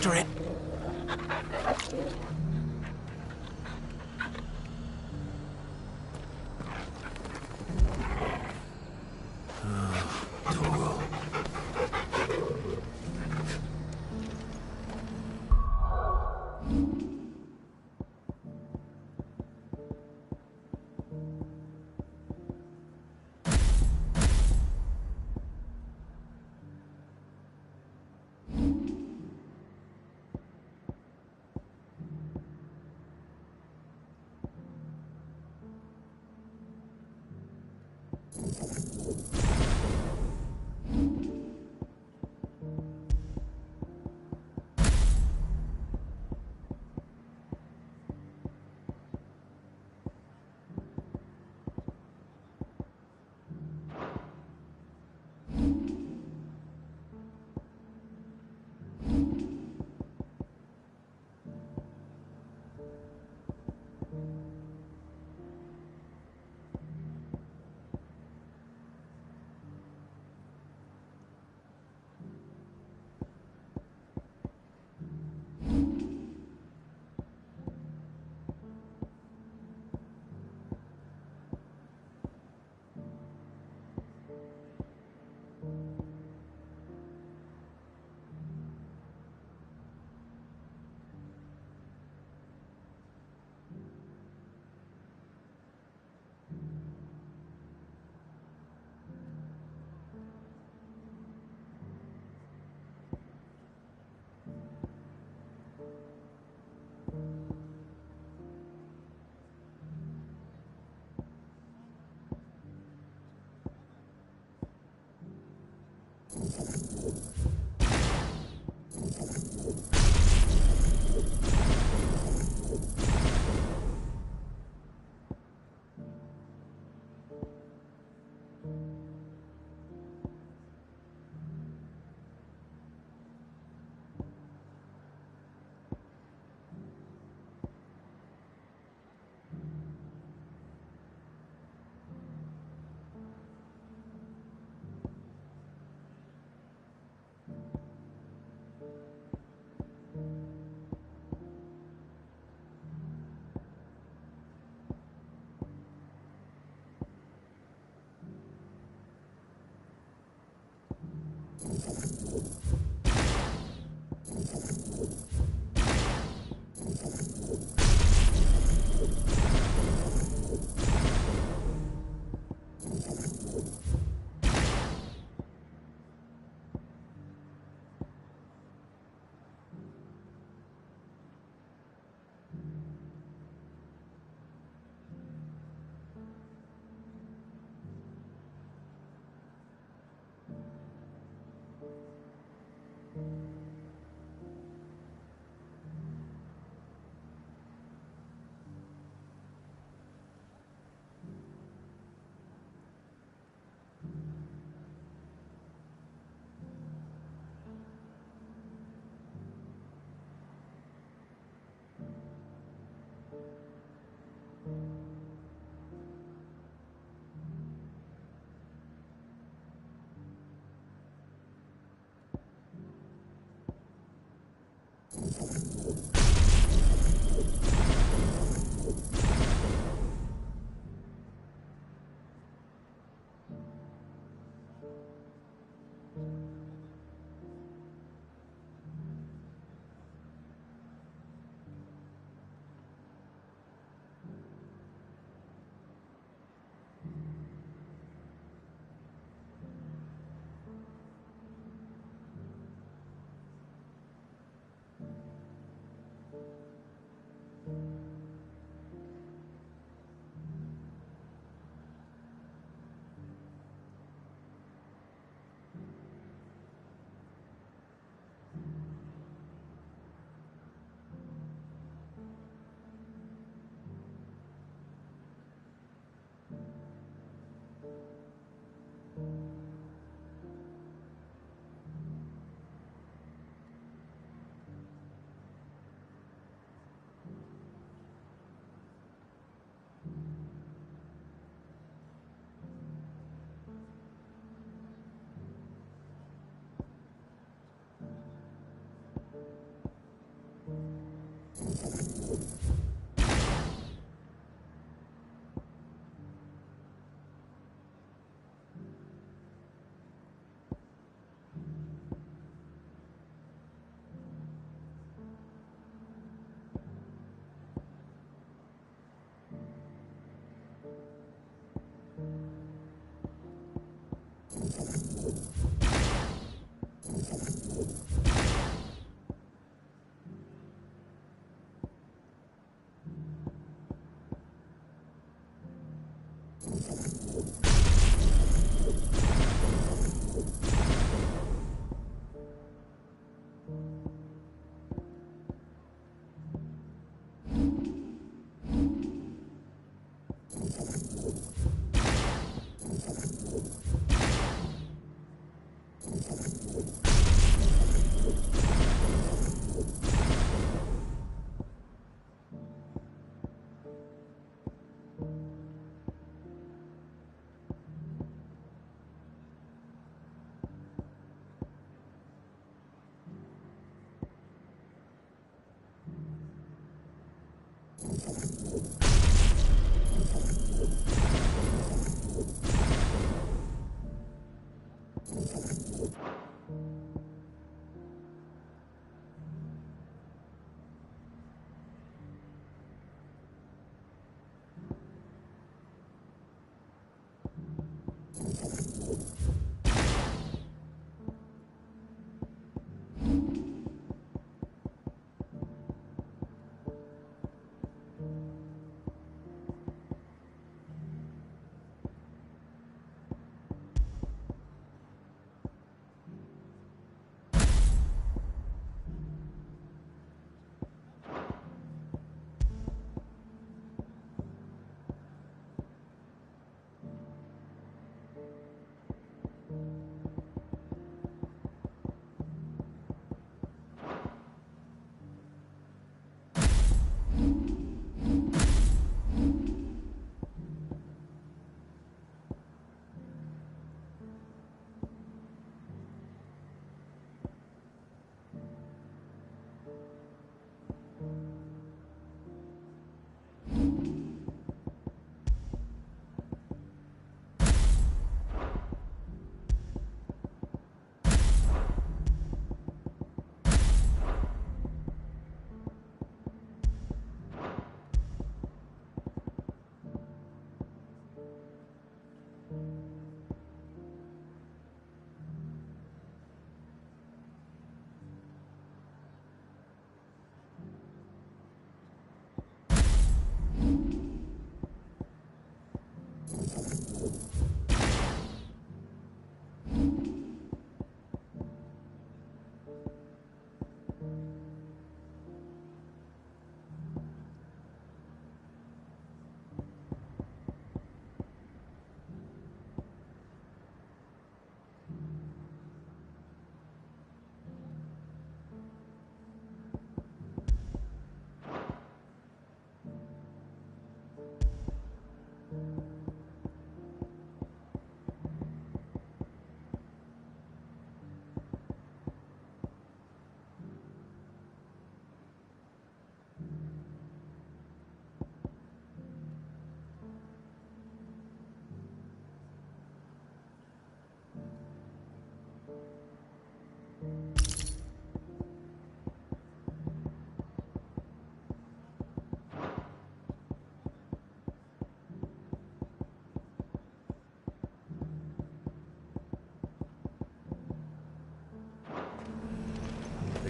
after it.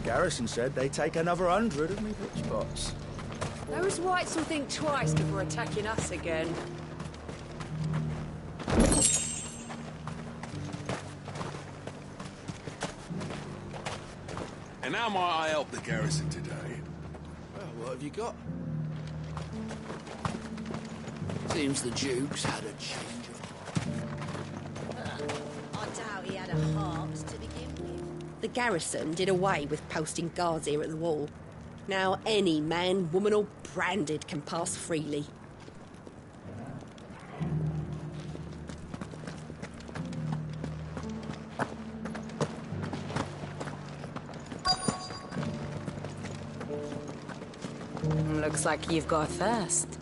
Garrison said they take another 100 of me pitch spots. Those whites will think twice before attacking us again. And how might I help the garrison today? Well, what have you got? Seems the Duke's had a change of heart. I doubt he had a heart to begin with. The garrison did away with posting guards here at the wall. Now any man, woman or branded can pass freely. Looks like you've got a thirst.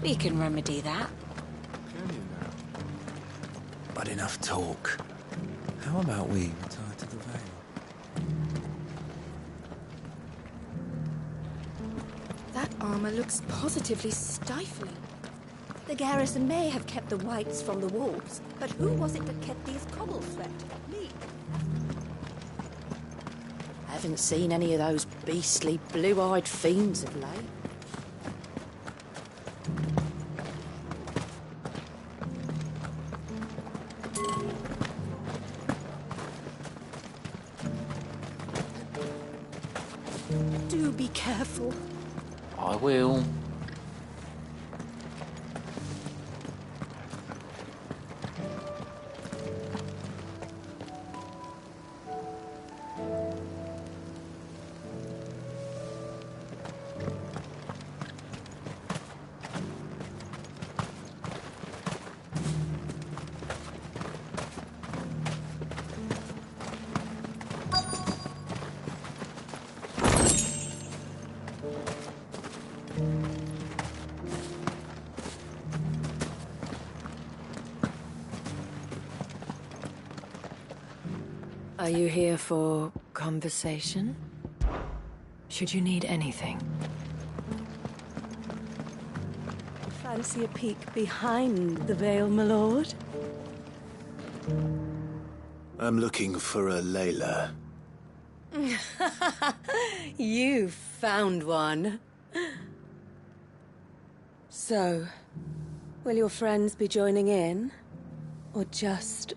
We can remedy that. Can you now? But enough talk. How about we retire to the Vale? That armor looks positively stifling. The garrison may have kept the whites from the wolves, but who was it that kept these cobbles swept? Me. Haven't seen any of those beastly blue-eyed fiends of late. be careful. I will. Are you here for conversation? Should you need anything? Fancy a peek behind the veil, my lord? I'm looking for a Layla. You found one. So, will your friends be joining in? Or just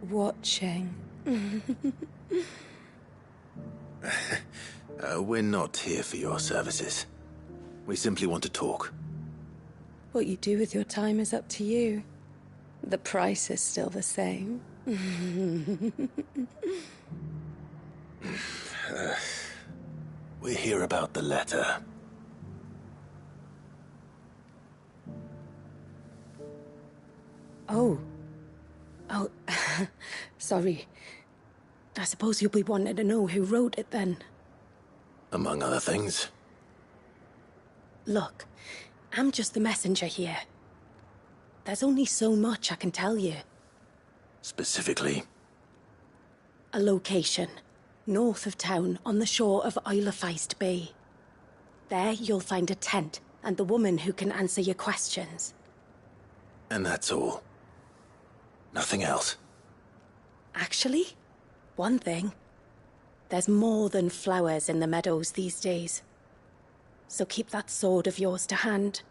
watching? We're not here for your services. We simply want to talk. What you do with your time is up to you. The price is still the same. We're here about the letter. Oh. Sorry. I suppose you'll be wanting to know who wrote it then. Among other things. Look, I'm just the messenger here. There's only so much I can tell you. Specifically? A location, north of town, on the shore of Isle of Feist Bay. There you'll find a tent and the woman who can answer your questions. And that's all? Nothing else? Actually, one thing. There's more than flowers in the meadows these days. So keep that sword of yours to hand.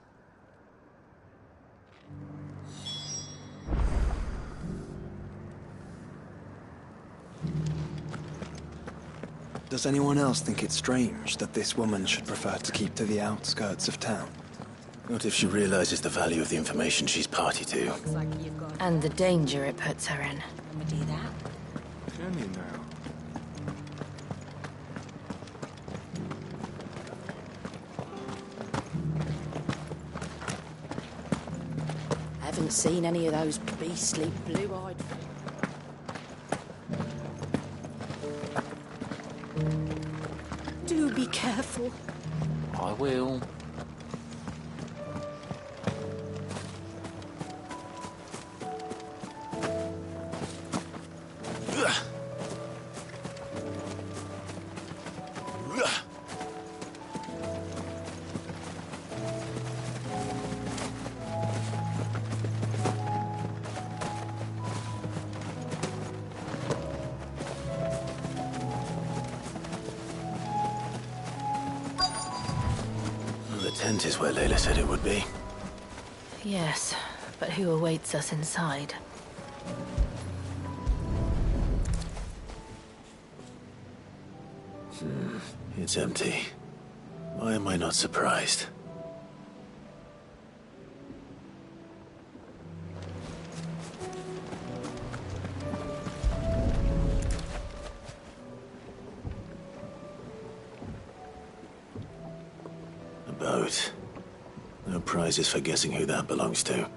Does anyone else think it's strange that this woman should prefer to keep to the outskirts of town? What if she realizes the value of the information she's party to? Looks like you've got... And the danger it puts her in. Remedy that. Can you now? Haven't seen any of those beastly blue-eyed... Do be careful. I will. The tent is where Layla said it would be. Yes, but who awaits us inside? It's empty. Why am I not surprised? A boat. No prizes for guessing who that belongs to.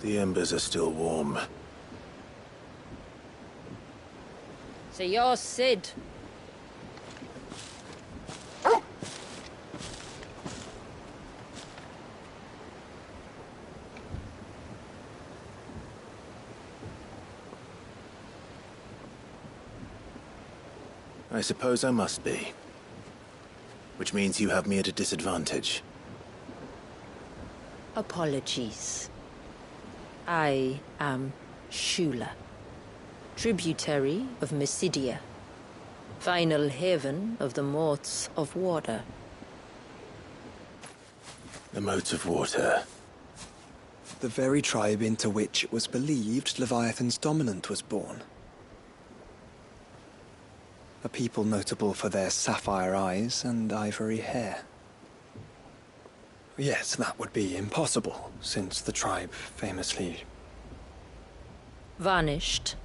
The embers are still warm. So you're Sid. I suppose I must be. Which means you have me at a disadvantage. Apologies. I am Shula, tributary of Mysidia, final haven of the Moats of Water. The Moats of Water. The very tribe into which it was believed Leviathan's dominant was born. A people notable for their sapphire eyes and ivory hair. Yes, that would be impossible, since the tribe famously... Vanished.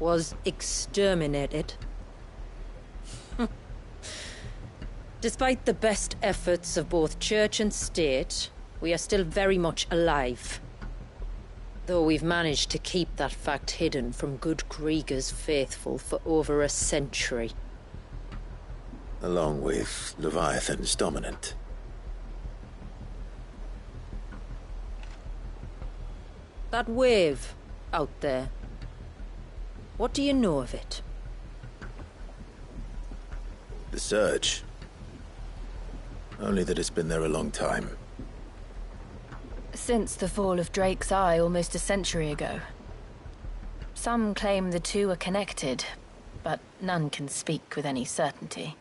Was exterminated. Despite the best efforts of both church and state, we are still very much alive. Though we've managed to keep that fact hidden from good Krieger's faithful for over a century. Along with Leviathan's dominant. That wave out there. What do you know of it? The Surge. Only that it's been there a long time. Since the fall of Drake's Eye almost a century ago. Some claim the two are connected, but none can speak with any certainty.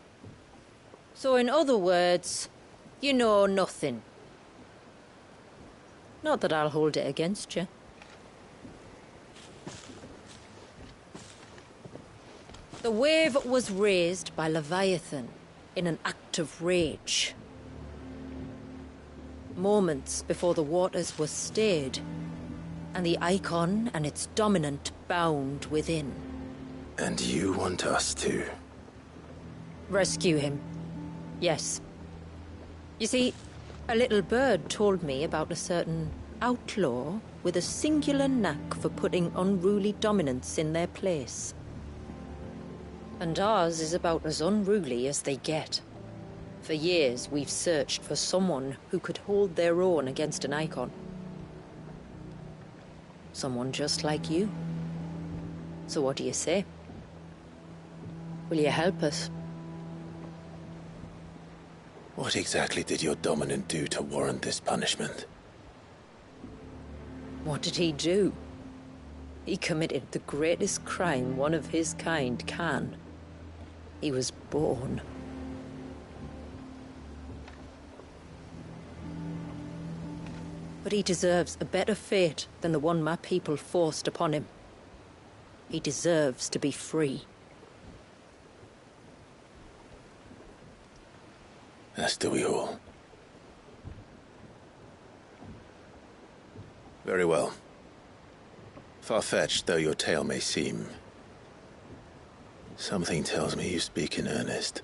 So in other words, you know nothing. Not that I'll hold it against you. The wave was raised by Leviathan in an act of rage. Moments before the waters were stayed, and the icon and its dominant bound within. And you want us to? Rescue him. Yes. You see, a little bird told me about a certain outlaw with a singular knack for putting unruly dominants in their place. And ours is about as unruly as they get. For years, we've searched for someone who could hold their own against an icon. Someone just like you. So what do you say? Will you help us? What exactly did your dominant do to warrant this punishment? What did he do? He committed the greatest crime one of his kind can. He was born. But he deserves a better fate than the one my people forced upon him. He deserves to be free. As do we all. Very well. Far-fetched though your tale may seem, something tells me you speak in earnest.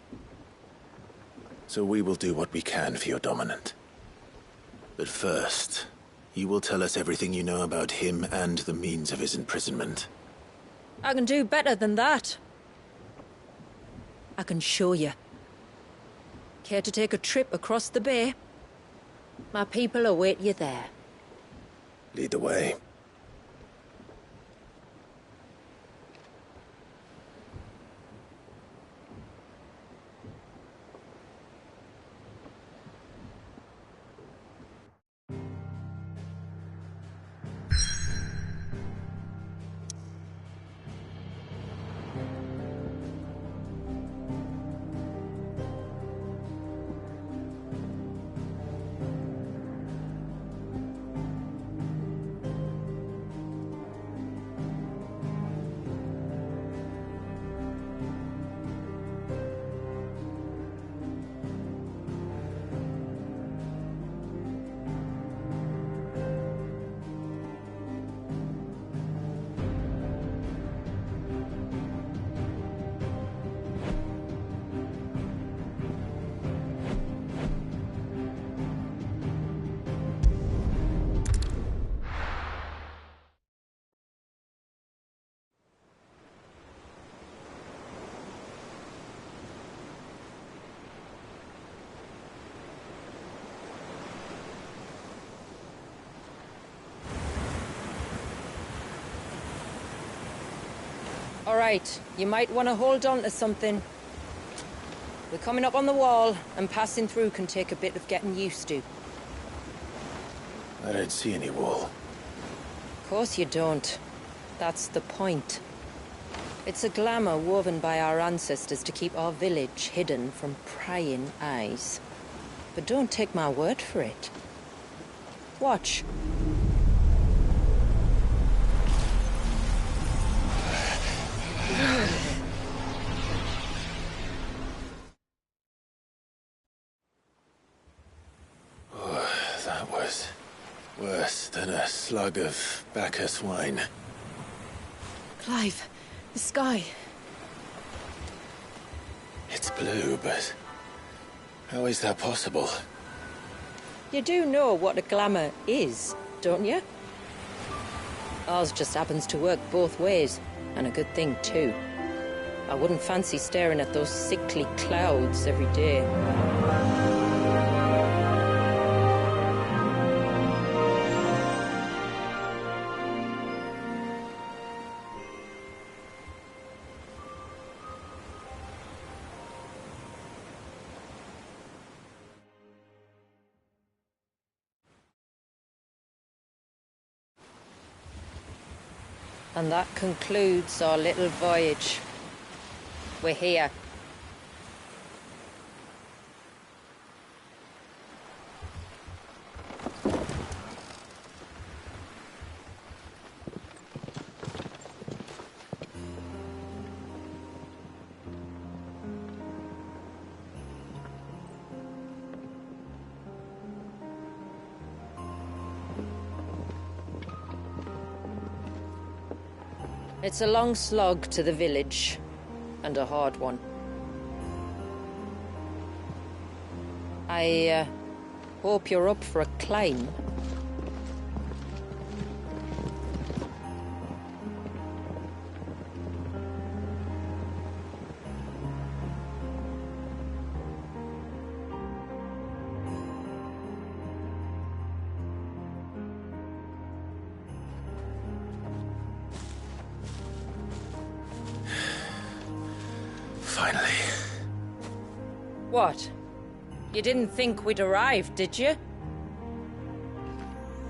So we will do what we can for your dominant. But first, you will tell us everything you know about him and the means of his imprisonment. I can do better than that. I can show you. Care to take a trip across the bay? My people await you there. Lead the way. right. You might want to hold on to something. We're coming up on the wall, and passing through can take a bit of getting used to. I don't see any wall. Of course you don't. That's the point. It's a glamour woven by our ancestors to keep our village hidden from prying eyes. But don't take my word for it. Watch. That was worse than a slug of Bacchus wine. Clive, the sky. It's blue, but how is that possible? You do know what a glamour is, don't you? Ours just happens to work both ways, and a good thing too. I wouldn't fancy staring at those sickly clouds every day. And that concludes our little voyage. We're here. It's a long slog to the village, and a hard one. I hope you're up for a climb. Finally. What? You didn't think we'd arrived, did you?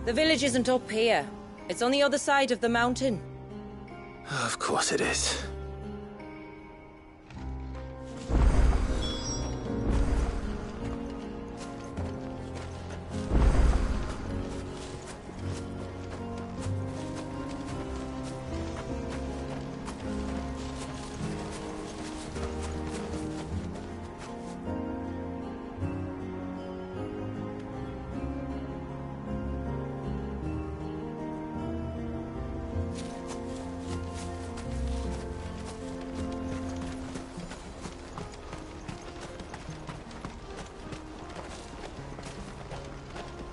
The village isn't up here. It's on the other side of the mountain. Of course it is.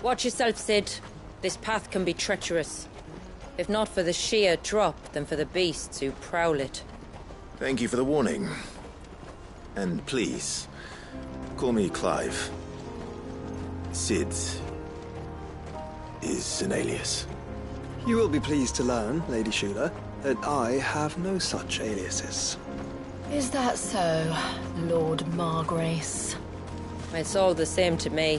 Watch yourself, Sid. This path can be treacherous. If not for the sheer drop, then for the beasts who prowl it. Thank you for the warning. And please, call me Clive. Sid is an alias. You will be pleased to learn, Lady Shula, that I have no such aliases. Is that so, Lord Margrace? It's all the same to me.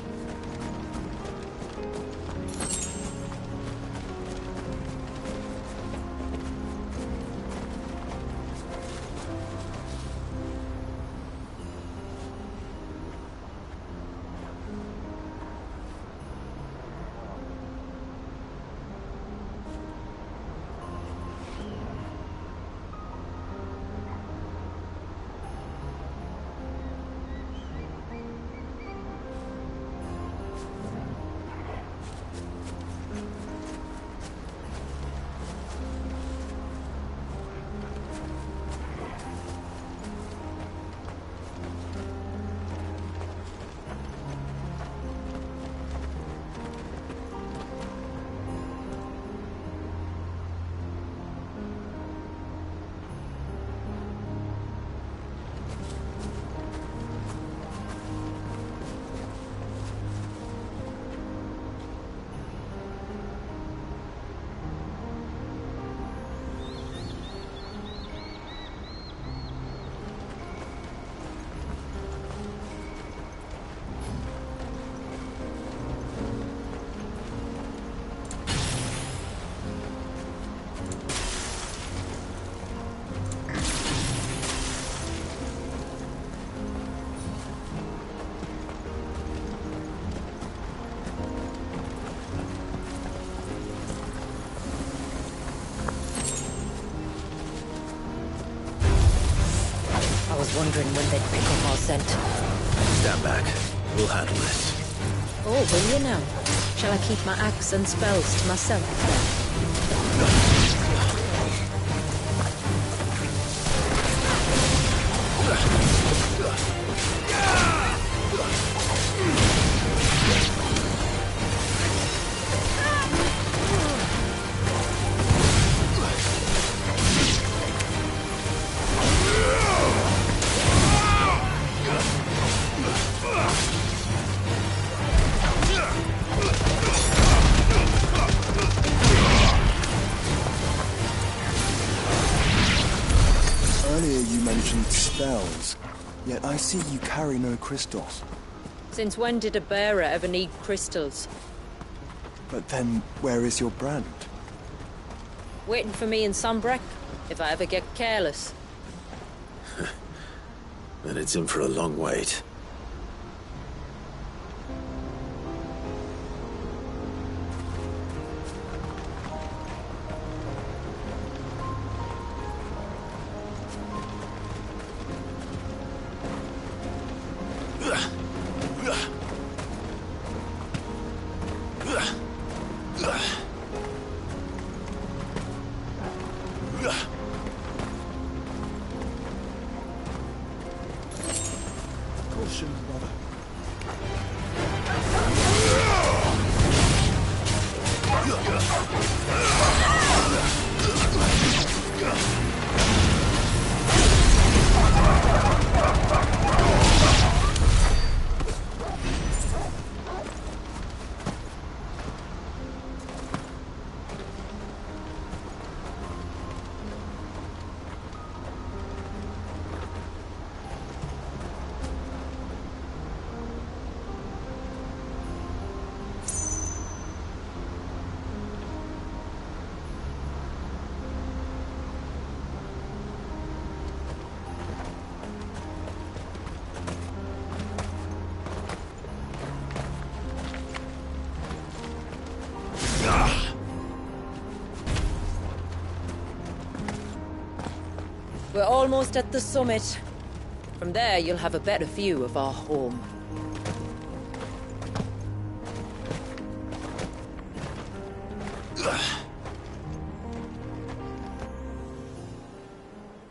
wondering when they'd pick up our scent. Stand back. We'll handle this. Oh, will you now? Shall I keep my axe and spells to myself Earlier you mentioned spells, yet I see you carry no crystals. Since when did a bearer ever need crystals? But then, where is your brand? Waiting for me in Sombrek, if I ever get careless. Then it's in for a long wait. Caution, brother. We're almost at the summit. From there, you'll have a better view of our home.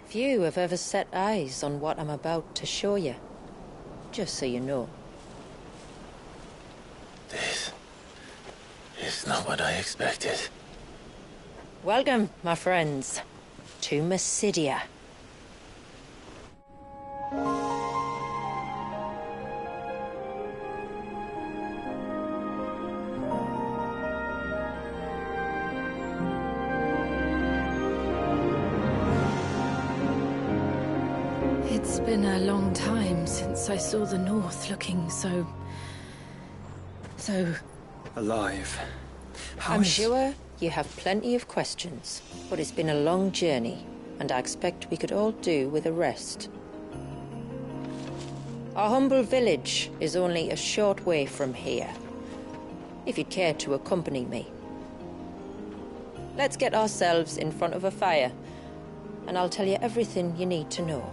Few have ever set eyes on what I'm about to show you. Just so you know. This is not what I expected. Welcome, my friends, to Mysidia. It's been a long time since I saw the North looking so Alive. How I'm is- sure you have plenty of questions, but it's been a long journey, and I expect we could all do with a rest. Our humble village is only a short way from here, if you'd care to accompany me. Let's get ourselves in front of a fire, and I'll tell you everything you need to know.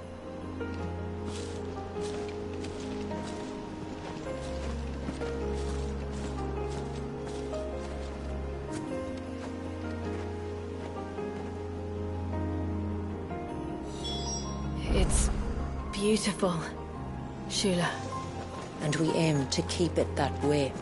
It's beautiful, Shula. And we aim to keep it that way.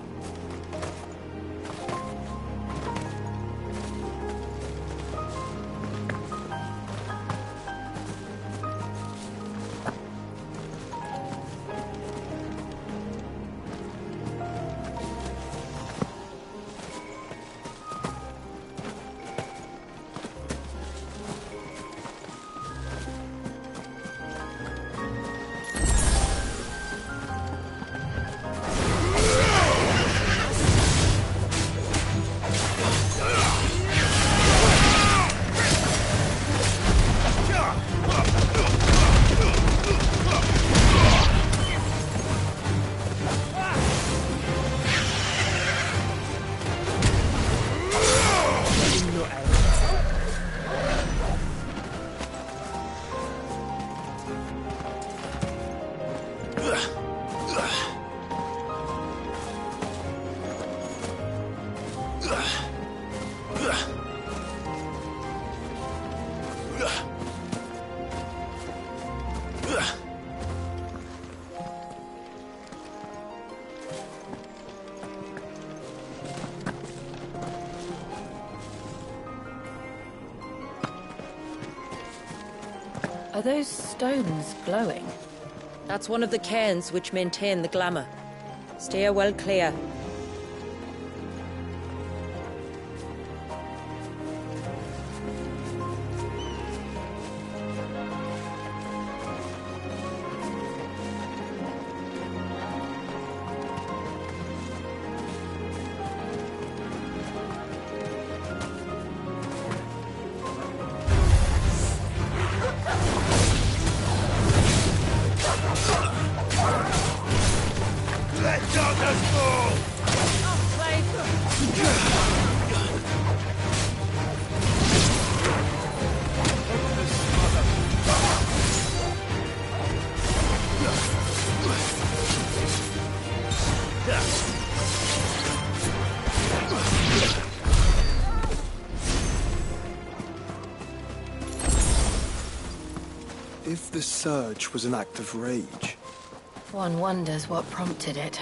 Are those stones glowing? That's one of the cairns which maintain the glamour. Steer well clear. If the surge was an act of rage... One wonders what prompted it.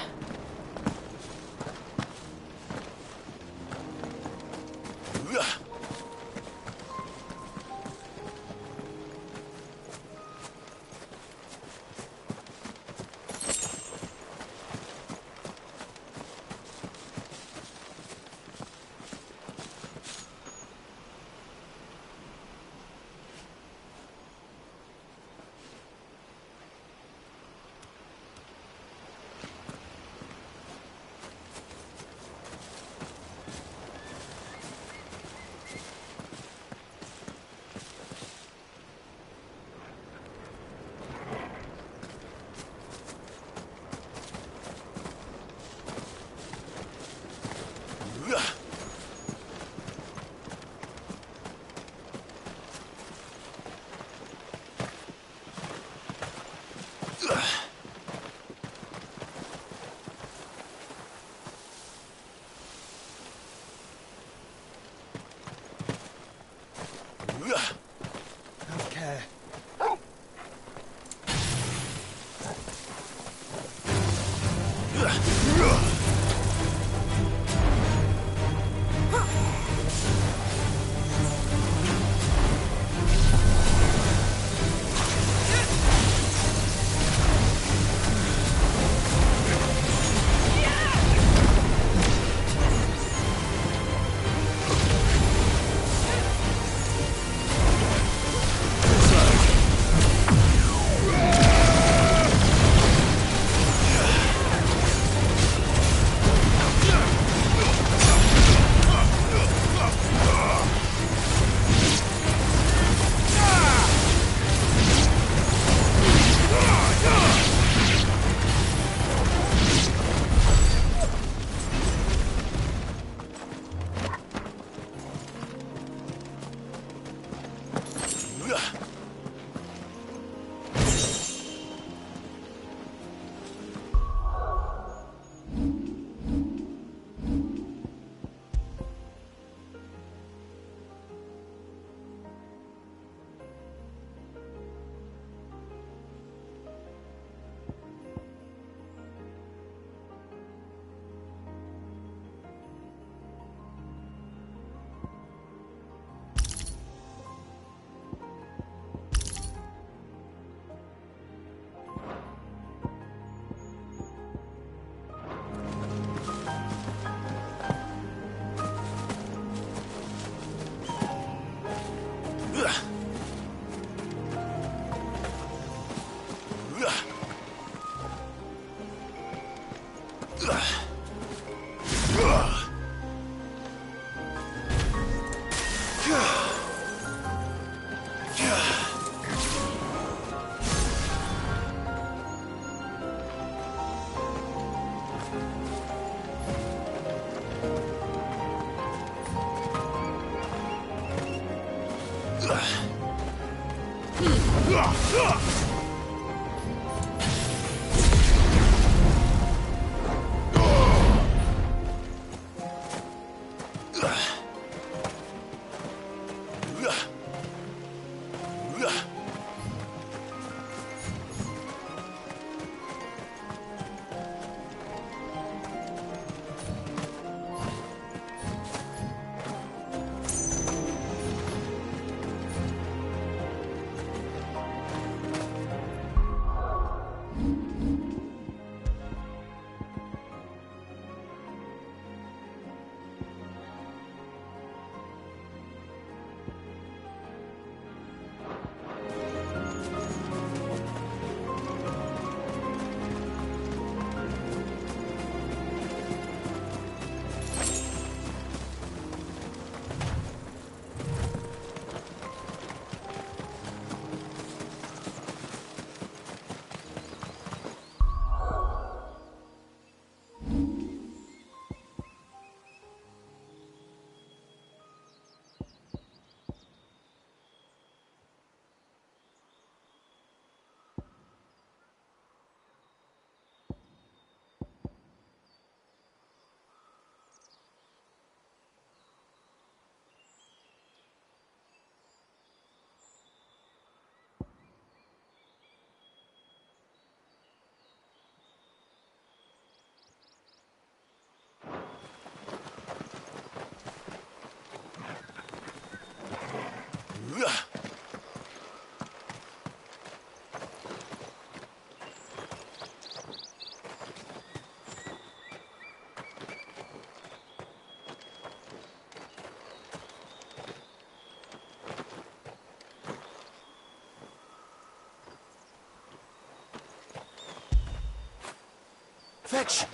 Fetch!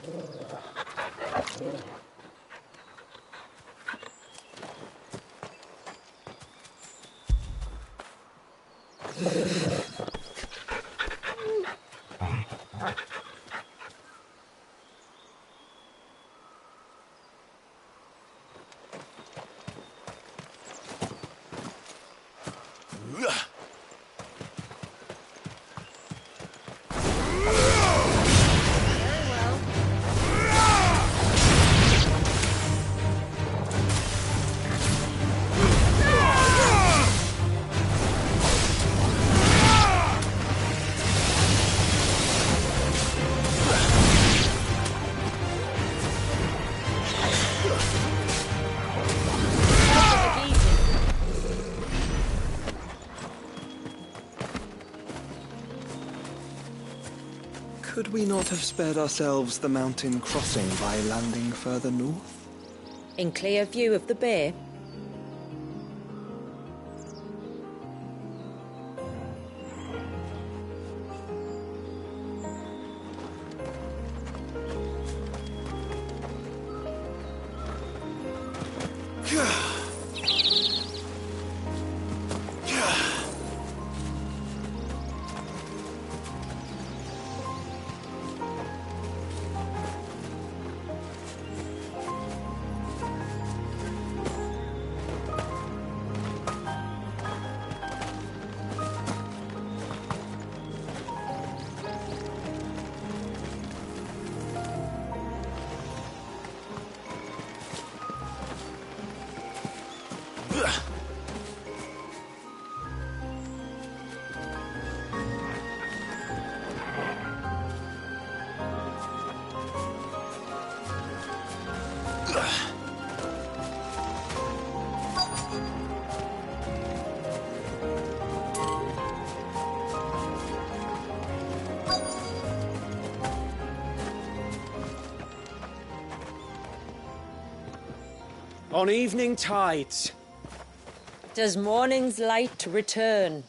Could we not have spared ourselves the mountain crossing by landing further north? In clear view of the bay? On evening tides. Does morning's light return?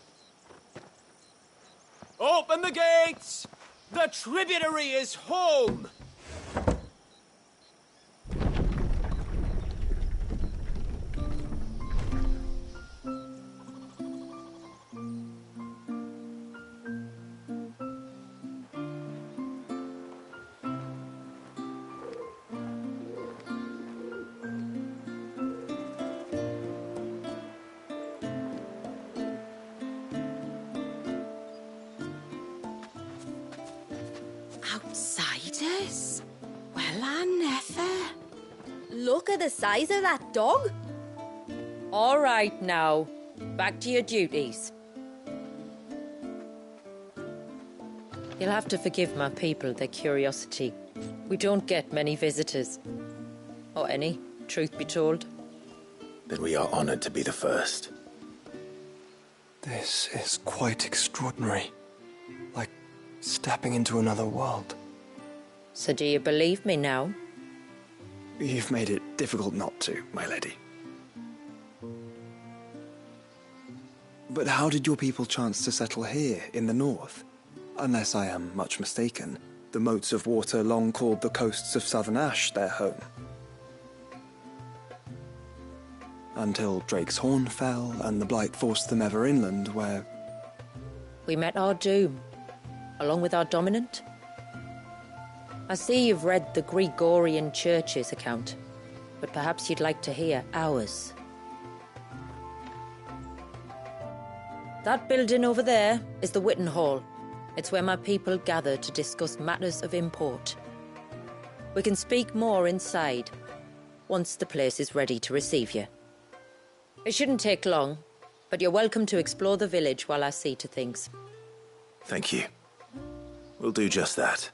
Open the gates! The tributary is home! Outsiders? Well, I never. Look at the size of that dog. All right now, back to your duties. You'll have to forgive my people their curiosity. We don't get many visitors. Or any, truth be told. Then we are honored to be the first. This is quite extraordinary. Like stepping into another world. So do you believe me now? You've made it difficult not to, my lady. But how did your people chance to settle here in the north? Unless I am much mistaken, the moats of water long called the coasts of southern Ash their home. Until Drake's Horn fell and the Blight forced them ever inland, where... We met our doom, along with our dominant. I see you've read the Gregorian Church's account, but perhaps you'd like to hear ours. That building over there is the Witten Hall. It's where my people gather to discuss matters of import. We can speak more inside, once the place is ready to receive you. It shouldn't take long, but you're welcome to explore the village while I see to things. Thank you. We'll do just that.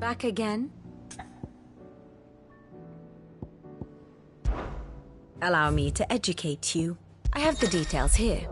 Back again? Allow me to educate you. I have the details here.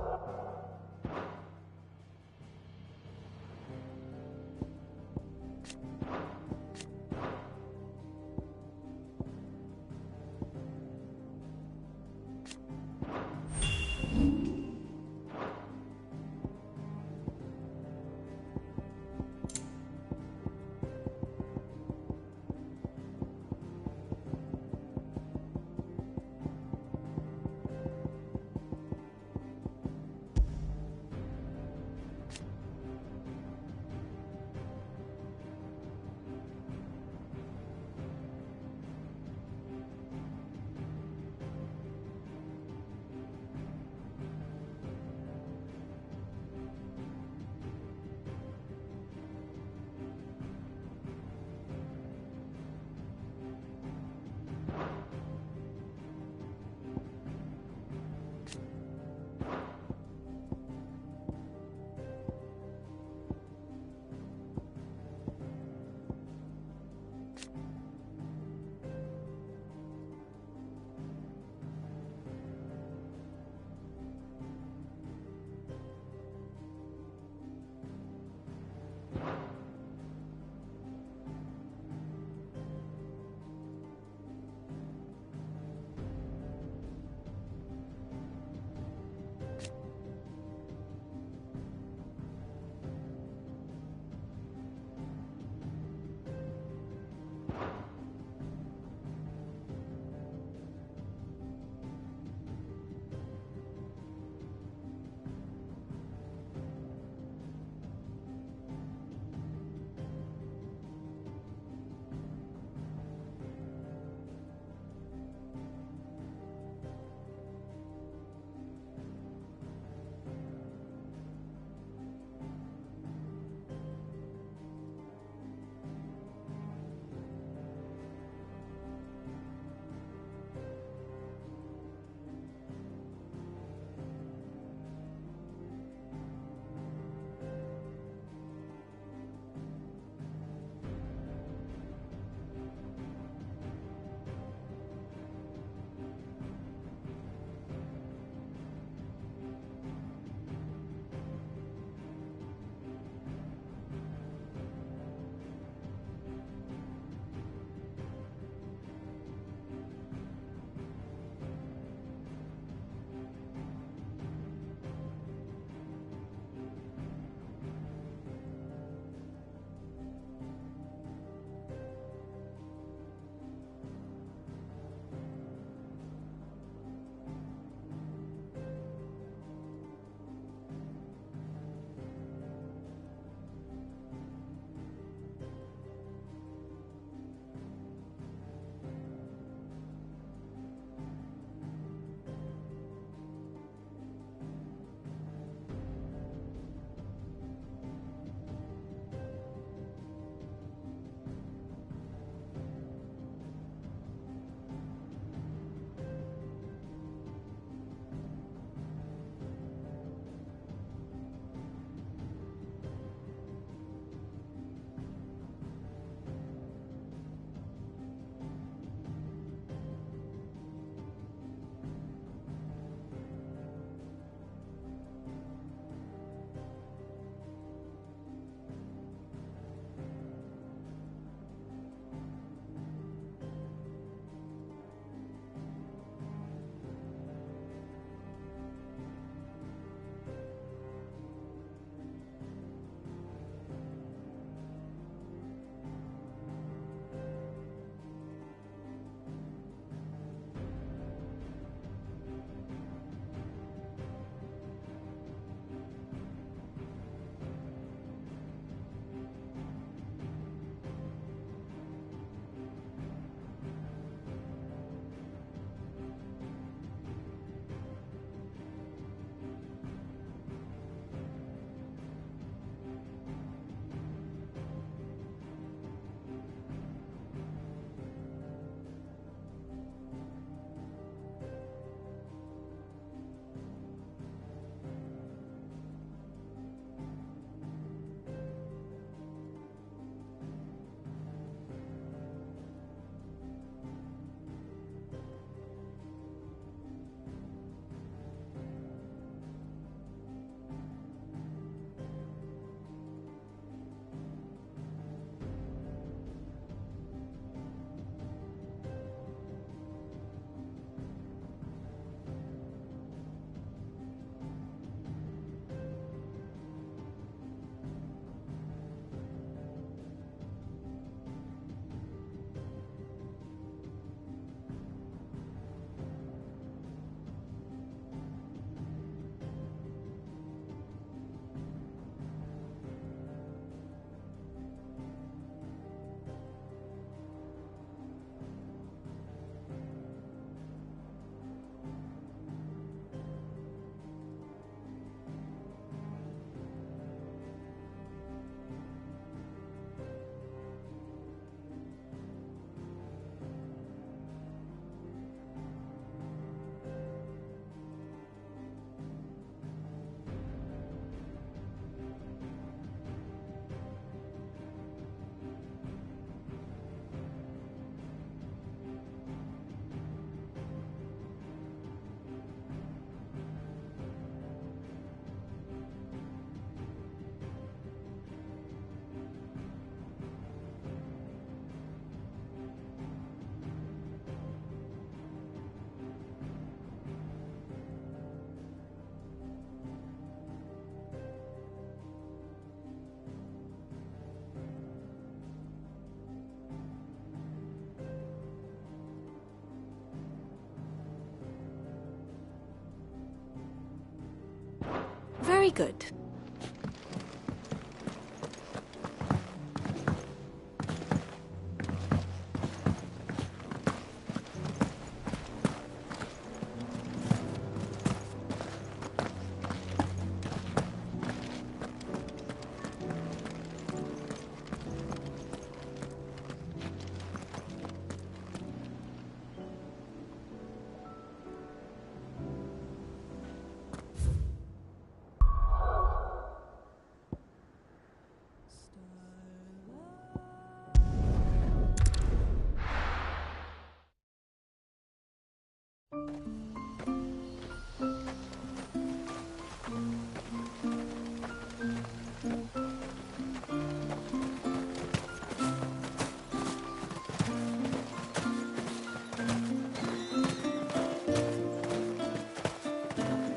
Very good.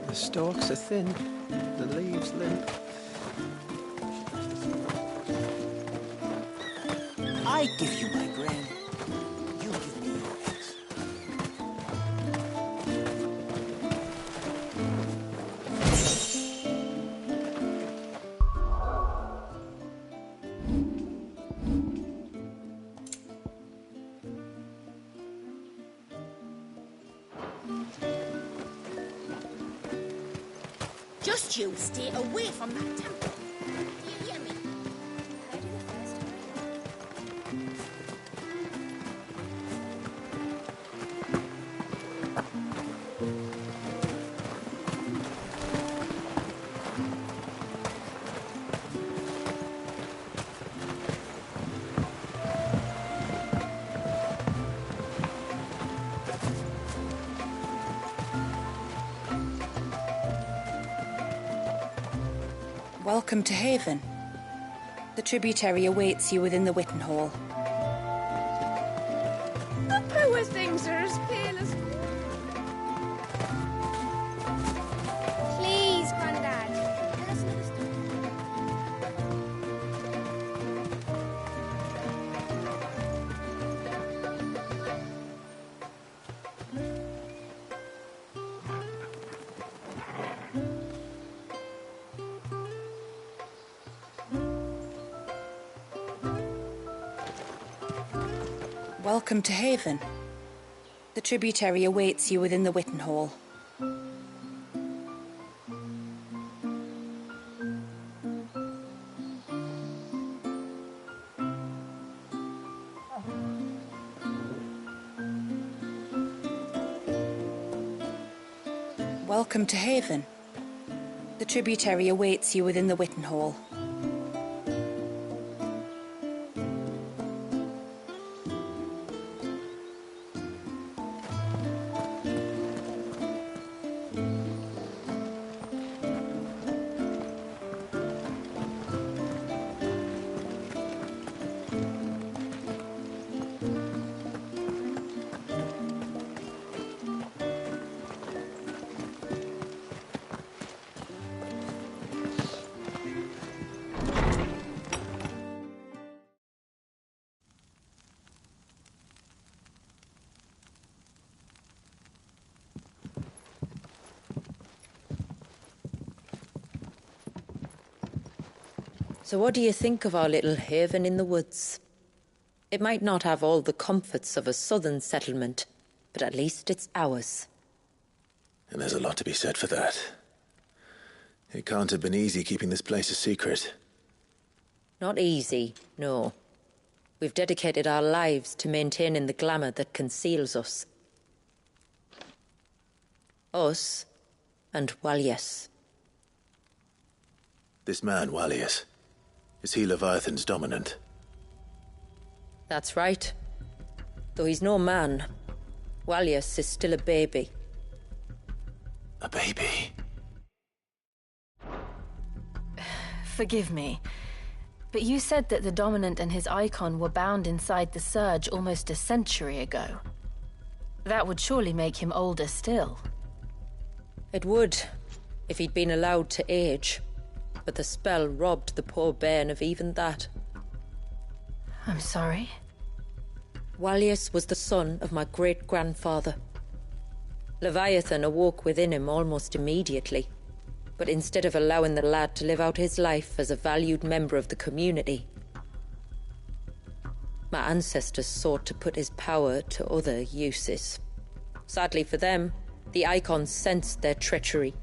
The stalks are thin, the leaves limp. I give you my grain. You give me your eggs. Just you stay away from that temple. Do you hear me? Welcome to Haven. The tributary awaits you within the Witten Hall. The poor things are as pale as... Please, Grandad. Let us know the story. Welcome to Haven. The tributary awaits you within the Witten Hall. Welcome to Haven. The tributary awaits you within the Witten Hall. So what do you think of our little haven in the woods? It might not have all the comforts of a southern settlement, but at least it's ours. And there's a lot to be said for that. It can't have been easy keeping this place a secret. Not easy, no. We've dedicated our lives to maintaining the glamour that conceals us. Us and Walyas. This man, Walyas, is he Leviathan's dominant? That's right. Though he's no man, Walyas is still a baby. A baby? Forgive me, but you said that the Dominant and his icon were bound inside the Surge almost a century ago. That would surely make him older still. It would, if he'd been allowed to age. But the spell robbed the poor bairn of even that. I'm sorry? Walyas was the son of my great-grandfather. Leviathan awoke within him almost immediately. But instead of allowing the lad to live out his life as a valued member of the community, my ancestors sought to put his power to other uses. Sadly for them, the Icons sensed their treachery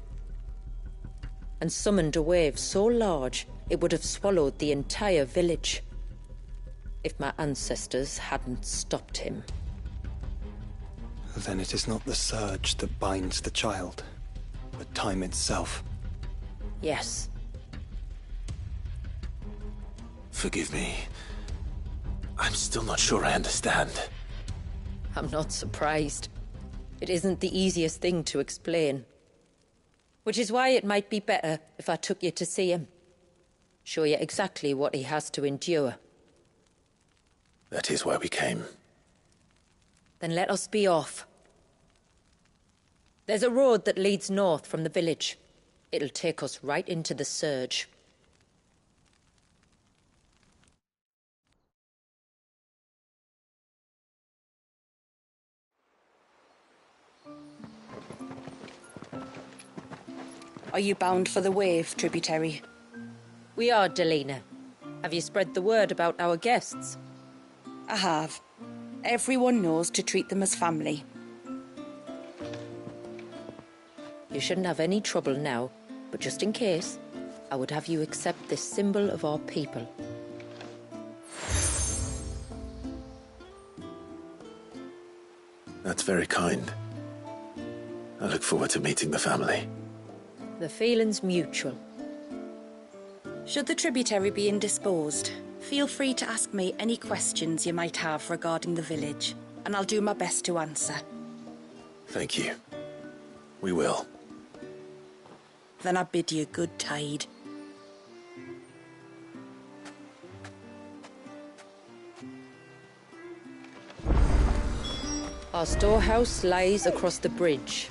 and summoned a wave so large it would have swallowed the entire village if my ancestors hadn't stopped him. Then it is not the surge that binds the child, but time itself. Yes. Forgive me. I'm still not sure I understand. I'm not surprised. It isn't the easiest thing to explain. Which is why it might be better if I took you to see him. Show you exactly what he has to endure. That is why we came. Then let us be off. There's a road that leads north from the village. It'll take us right into the surge. Are you bound for the wave, tributary? We are, Delina. Have you spread the word about our guests? I have. Everyone knows to treat them as family. You shouldn't have any trouble now, but just in case, I would have you accept this symbol of our people. That's very kind. I look forward to meeting the family. The feeling's mutual. Should the tributary be indisposed, feel free to ask me any questions you might have regarding the village, and I'll do my best to answer. Thank you. We will. Then I bid you good tide. Our storehouse lies across the bridge.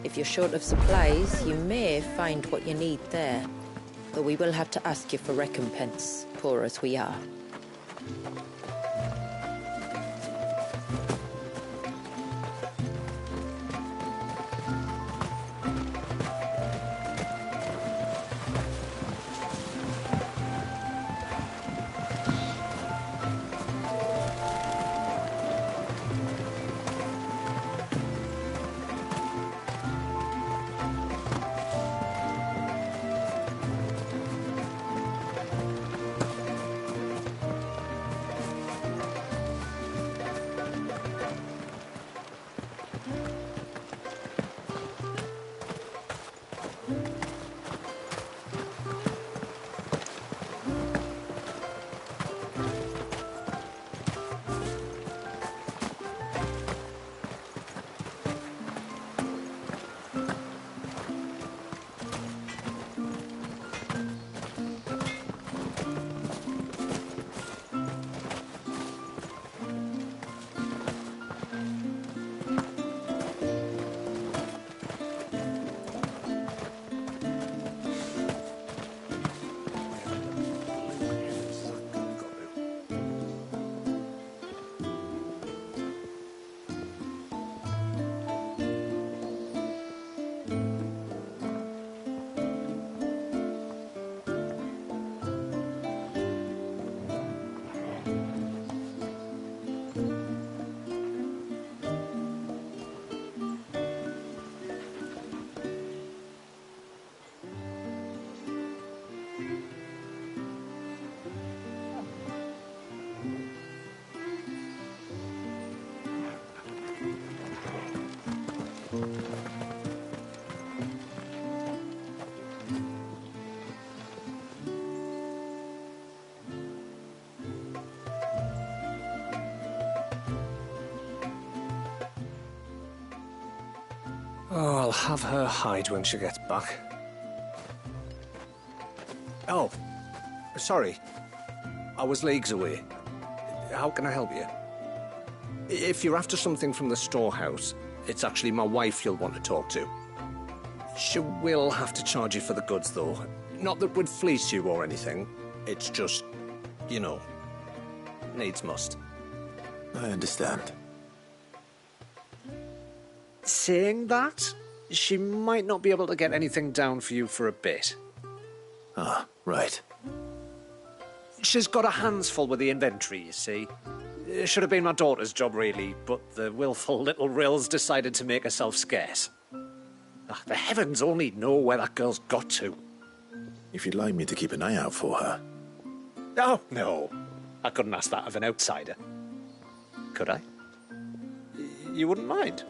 If you're short of supplies, you may find what you need there. Though we will have to ask you for recompense, poor as we are. Oh, I'll have her hide when she gets back. Oh, sorry. I was leagues away. How can I help you? If you're after something from the storehouse, it's actually my wife you'll want to talk to. She will have to charge you for the goods, though. Not that we'd fleece you or anything. It's just, you know, needs must. I understand. Saying that, She might not be able to get anything down for you for a bit. Ah, right. She's got her hands full with the inventory, you see. It should have been my daughter's job, really, but the willful little Rills decided to make herself scarce. Ah, the heavens only know where that girl's got to. If you'd like me to keep an eye out for her. Oh, no. I couldn't ask that of an outsider. Could I? You wouldn't mind?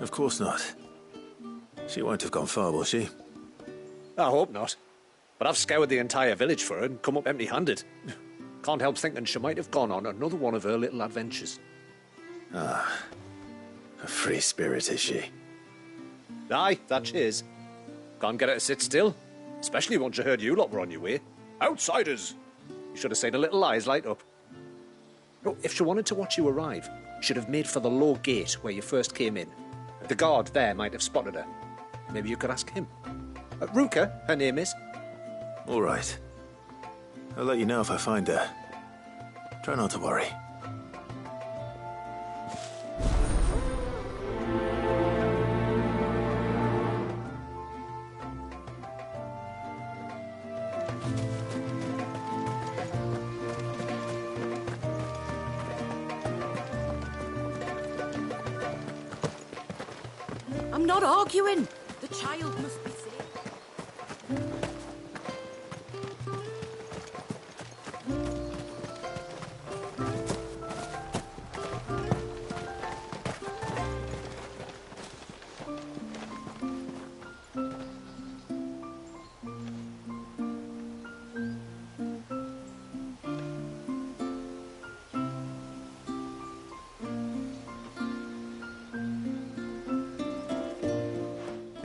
Of course not. She won't have gone far, will she? I hope not. But I've scoured the entire village for her and come up empty-handed. Can't help thinking she might have gone on another one of her little adventures. Ah. A free spirit, is she? Aye, that she is. Can't get her to sit still. Especially once you heard you lot were on your way. Outsiders! You should have seen her little eyes light up. Oh, if she wanted to watch you arrive, she'd have made for the low gate where you first came in. The guard there might have spotted her. Maybe you could ask him. Ruka, her name is. All right. I'll let you know if I find her. Try not to worry. I'm not arguing. The child must be safe.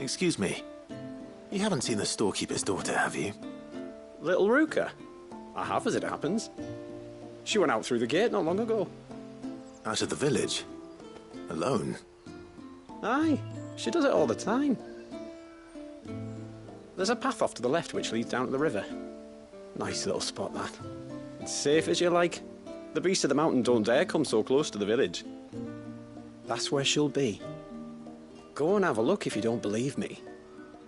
Excuse me. You haven't seen the storekeeper's daughter, have you? Little Ruka? I have, as it happens. She went out through the gate not long ago. Out of the village? Alone? Aye, she does it all the time. There's a path off to the left which leads down to the river. Nice little spot, that. It's safe as you like. The beasts of the mountain don't dare come so close to the village. That's where she'll be. Go and have a look if you don't believe me.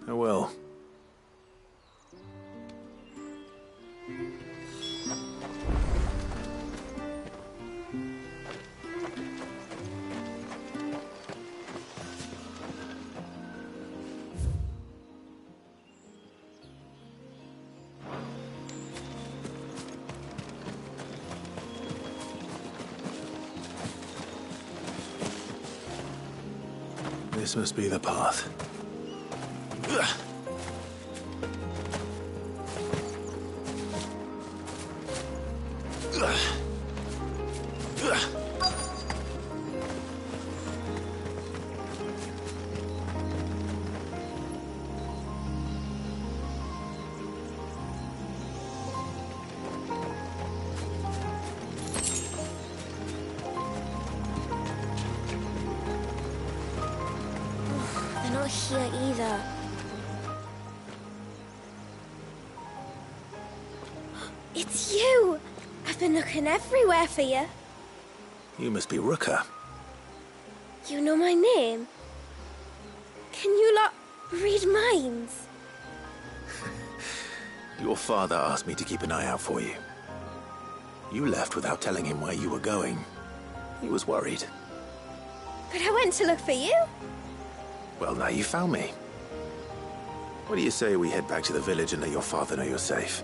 I will. This must be the path. Not here either. It's you! I've been looking everywhere for you. You must be Ruka. You know my name? Can you lot read minds? Your father asked me to keep an eye out for you. You left without telling him where you were going. He was worried. But I went to look for you. Well, now you found me. What do you say we head back to the village and let your father know you're safe?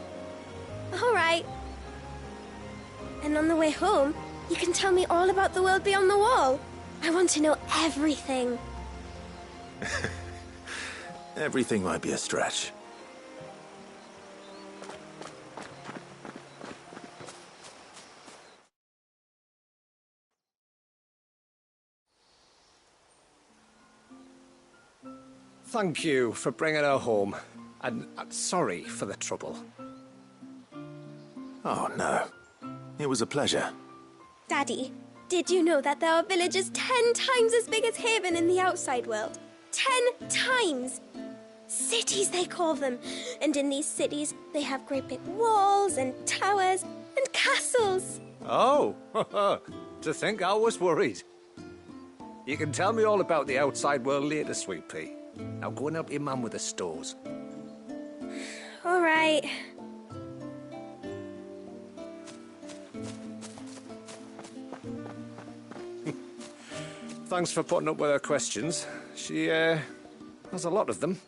All right. And on the way home, you can tell me all about the world beyond the wall. I want to know everything. Everything might be a stretch. Thank you for bringing her home. And sorry for the trouble. Oh, no. It was a pleasure. Daddy, did you know that there are villages 10 times as big as Haven in the outside world? 10 times! Cities, they call them. And in these cities, they have great big walls and towers and castles. Oh, to think I was worried. You can tell me all about the outside world later, Sweet Pea. Now go and help your mum with the stores. All right. Thanks for putting up with her questions. She, has a lot of them.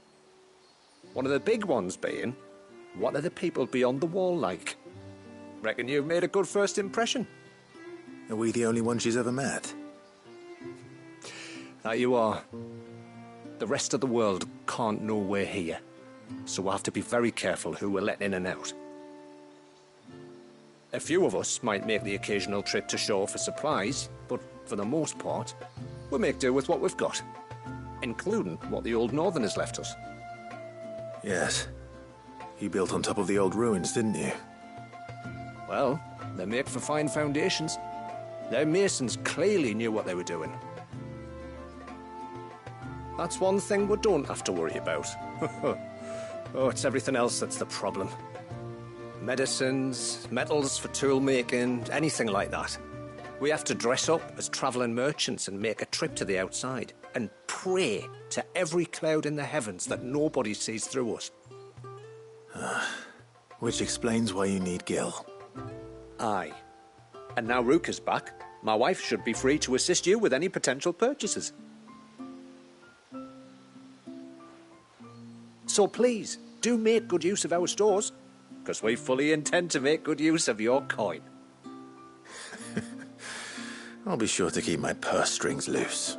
One of the big ones being, what are the people beyond the wall like? Reckon you've made a good first impression. Are we the only ones she's ever met? That you are. The rest of the world can't know we're here, so we'll have to be very careful who we're letting in and out. A few of us might make the occasional trip to shore for supplies, but for the most part, we'll make do with what we've got, including what the old Northerners left us. Yes. You built on top of the old ruins, didn't you? Well, they make for fine foundations. Their masons clearly knew what they were doing. That's one thing we don't have to worry about. Oh, it's everything else that's the problem. Medicines, metals for tool making, anything like that. We have to dress up as travelling merchants and make a trip to the outside and pray to every cloud in the heavens that nobody sees through us. Which explains why you need Gil. Aye. And now Rook is back, my wife should be free to assist you with any potential purchases. So please, do make good use of our stores, because we fully intend to make good use of your coin. I'll be sure to keep my purse strings loose.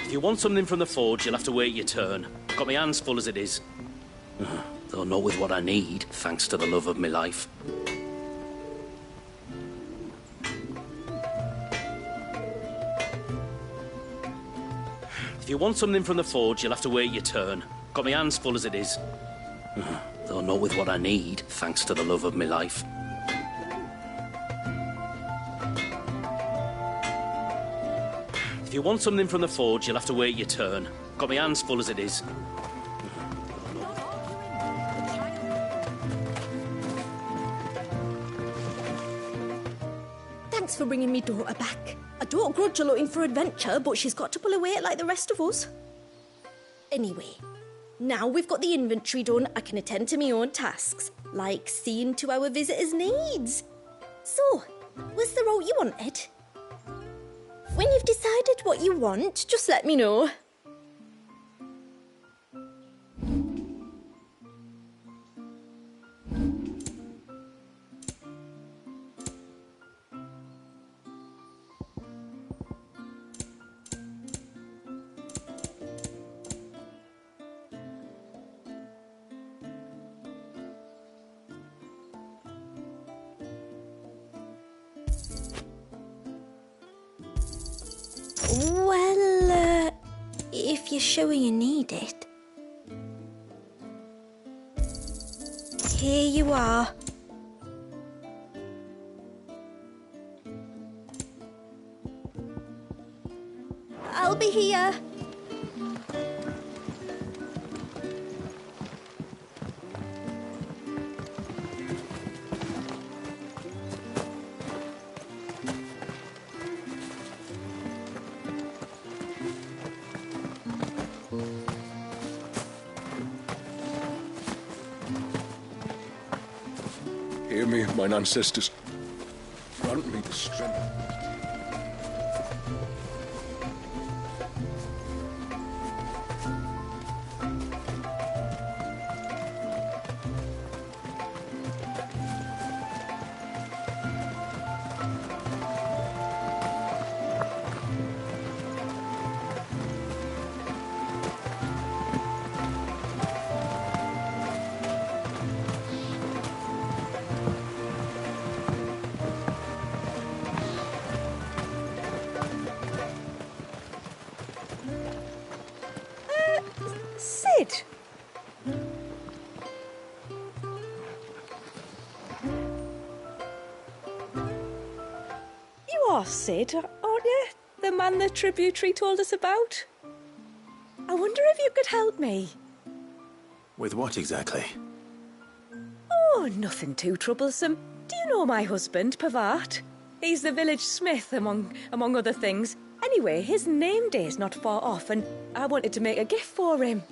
If you want something from the forge, you'll have to wait your turn. Got my hands full as it is. Though not with what I need, thanks to the love of my life. If you want something from the forge, you'll have to wait your turn. Got my hands full as it is. Though not with what I need, thanks to the love of my life. If you want something from the forge, you'll have to wait your turn. Got my hands full as it is. Thanks for bringing me daughter back. I don't grudge her looking for adventure, but she's got to pull her weight like the rest of us. Anyway, now we've got the inventory done, I can attend to my own tasks, like seeing to our visitors' needs. So, what's the route you wanted? When you've decided what you want, just let me know. Well, if you're sure you need it. Here you are. I'll be here. me of mine ancestors. Grant me the strength. Sid? You are Sid, aren't you? The man the tributary told us about? I wonder if you could help me. With what exactly? Oh, nothing too troublesome. Do you know my husband, Pavat? He's the village smith, among other things. Anyway, his name day's not far off, and I wanted to make a gift for him.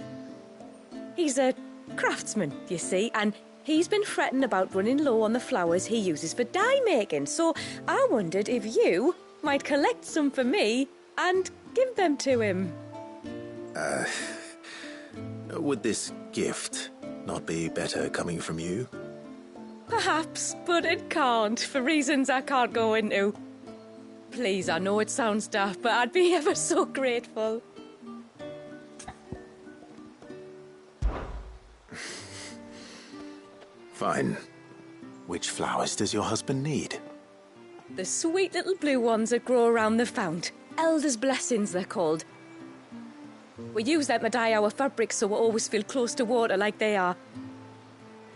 He's a craftsman, you see, and he's been fretting about running low on the flowers he uses for dye making, so I wondered if you might collect some for me and give them to him. Would this gift not be better coming from you? Perhaps, but it can't, for reasons I can't go into. Please, I know it sounds daft, but I'd be ever so grateful. Fine. Which flowers does your husband need? The sweet little blue ones that grow around the fount. Elder's blessings, they're called. We use them to dye our fabrics so we always feel close to water like they are.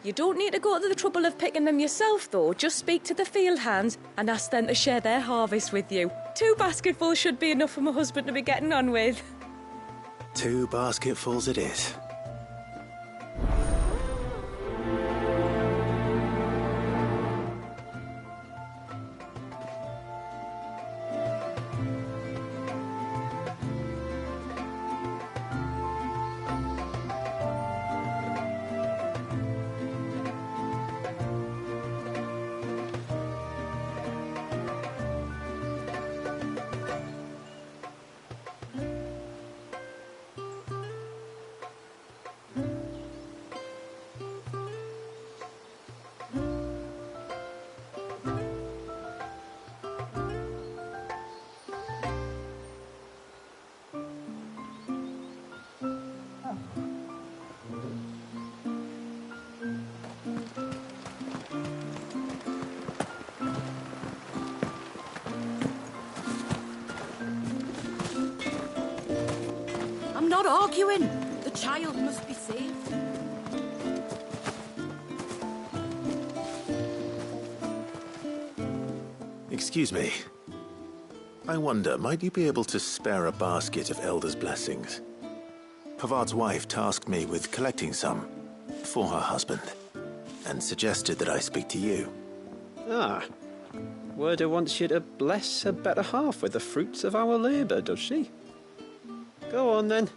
You don't need to go to the trouble of picking them yourself, though. Just speak to the field hands and ask them to share their harvest with you. 2 basketfuls should be enough for my husband to be getting on with. 2 basketfuls it is. I'm not arguing. The child must be saved. Excuse me. I wonder, might you be able to spare a basket of Elder's blessings? Pavart's wife tasked me with collecting some for her husband and suggested that I speak to you. Ah. Werda wants you to bless her better half with the fruits of our labour, does she? Go on, then.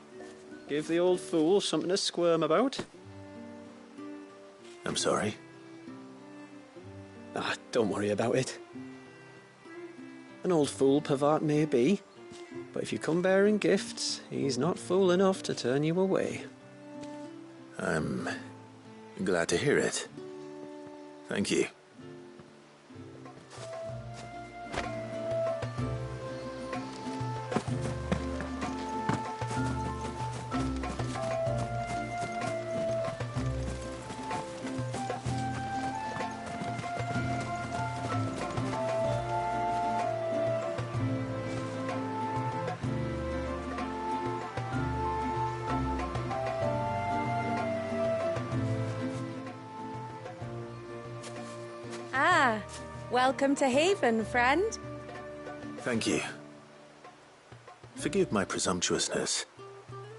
Give the old fool something to squirm about. I'm sorry. Ah, don't worry about it. An old fool Pavart may be, but if you come bearing gifts, he's not fool enough to turn you away. I'm glad to hear it. Thank you. Ah, welcome to Haven, friend. Thank you. Forgive my presumptuousness,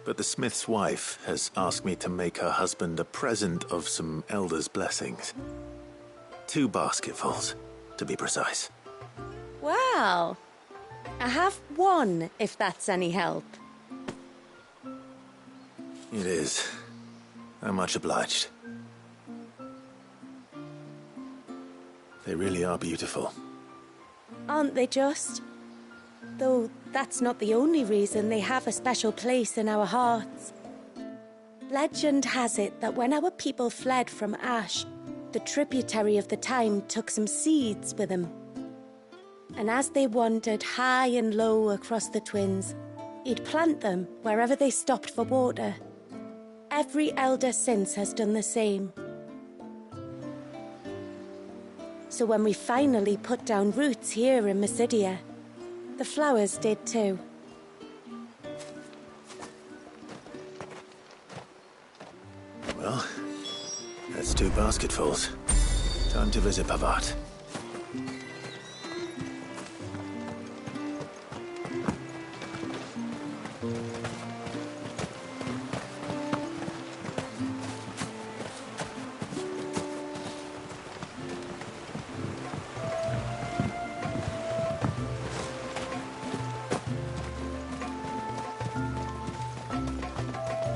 but the smith's wife has asked me to make her husband a present of some Elder's blessings. 2 basketfuls, to be precise. Well, I have 1, if that's any help. It is. I'm much obliged. They really are beautiful. Aren't they just? Though that's not the only reason they have a special place in our hearts. Legend has it that when our people fled from Ash, the tributary of the Tyne took some seeds with them. And as they wandered high and low across the Twins, he'd plant them wherever they stopped for water. Every elder since has done the same. So when we finally put down roots here in Mysidia, the flowers did too. Well, that's 2 basketfuls. Time to visit Pavat.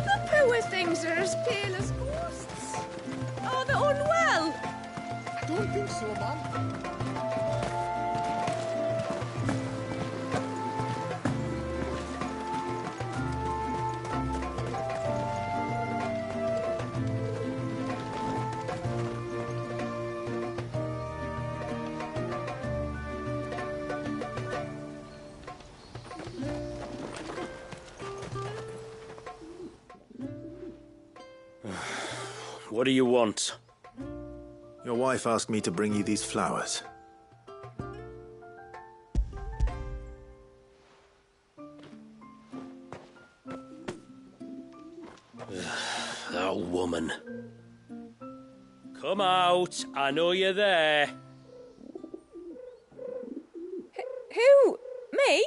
The poor things are as pale as ghosts. Are they unwell? I don't think so, Mum. What do you want? Your wife asked me to bring you these flowers. That woman. Come out. I know you're there. Who? Me?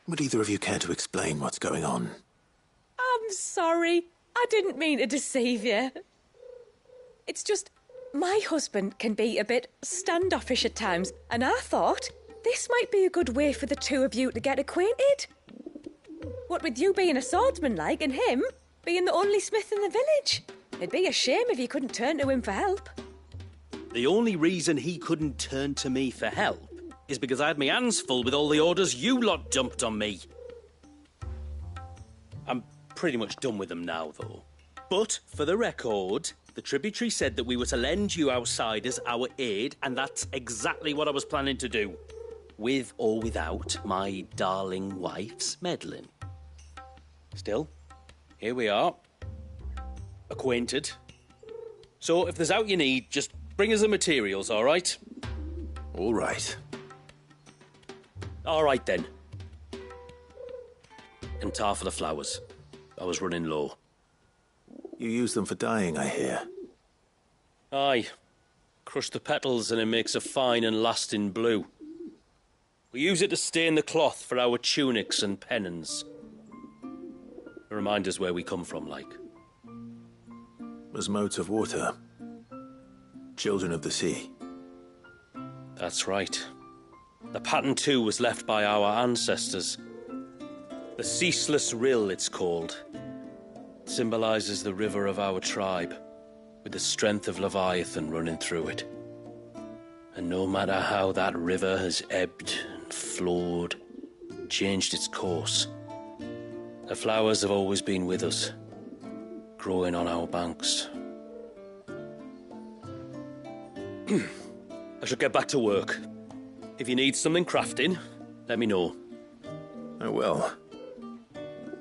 Would either of you care to explain what's going on? I'm sorry. I didn't mean to deceive you. It's just, my husband can be a bit standoffish at times, and I thought this might be a good way for the two of you to get acquainted. What with you being a swordsman like, and him being the only smith in the village. It'd be a shame if you couldn't turn to him for help. The only reason he couldn't turn to me for help is because I had my hands full with all the orders you lot dumped on me. I'm pretty much done with them now, though. But, for the record, the tributary said that we were to lend you outsiders our aid, and that's exactly what I was planning to do. With or without my darling wife's meddling. Still, here we are. Acquainted. So, if there's out you need, just bring us the materials, all right? All right. All right, then. And tar for the flowers. I was running low. You use them for dyeing, I hear. Aye. Crush the petals and it makes a fine and lasting blue. We use it to stain the cloth for our tunics and pennons. Remind us where we come from, like. As motes of water. Children of the sea. That's right. The pattern, too, was left by our ancestors. The Ceaseless Rill, it's called. It symbolises the river of our tribe, with the strength of Leviathan running through it. And no matter how that river has ebbed and flowed, changed its course, the flowers have always been with us, growing on our banks. I should get back to work. If you need something crafting, let me know. I will.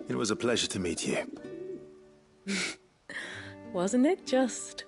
It was a pleasure to meet you. Wasn't it just?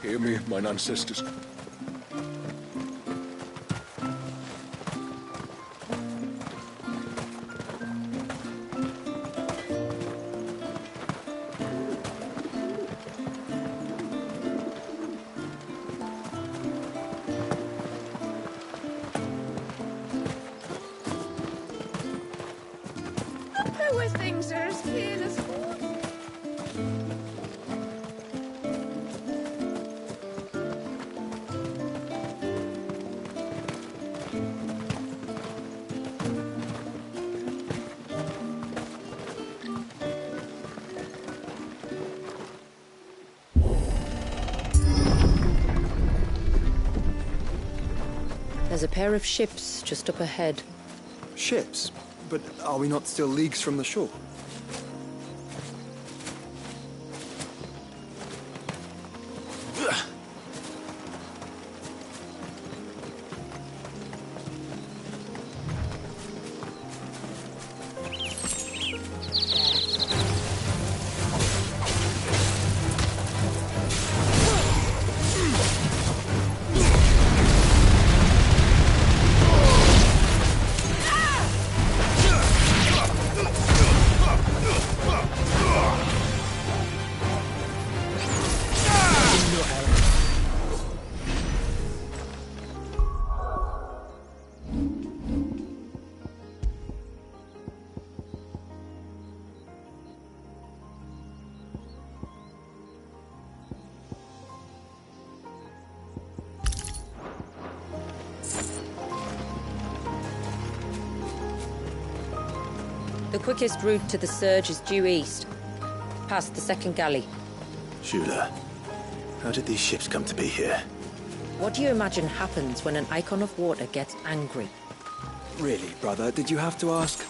Hear me, mine ancestors. Poor things are as clear as water. There's a pair of ships just up ahead. Ships? But are we not still leagues from the shore? The quickest route to the surge is due east, past the second galley. Shula, how did these ships come to be here? What do you imagine happens when an icon of water gets angry? Really, brother, did you have to ask?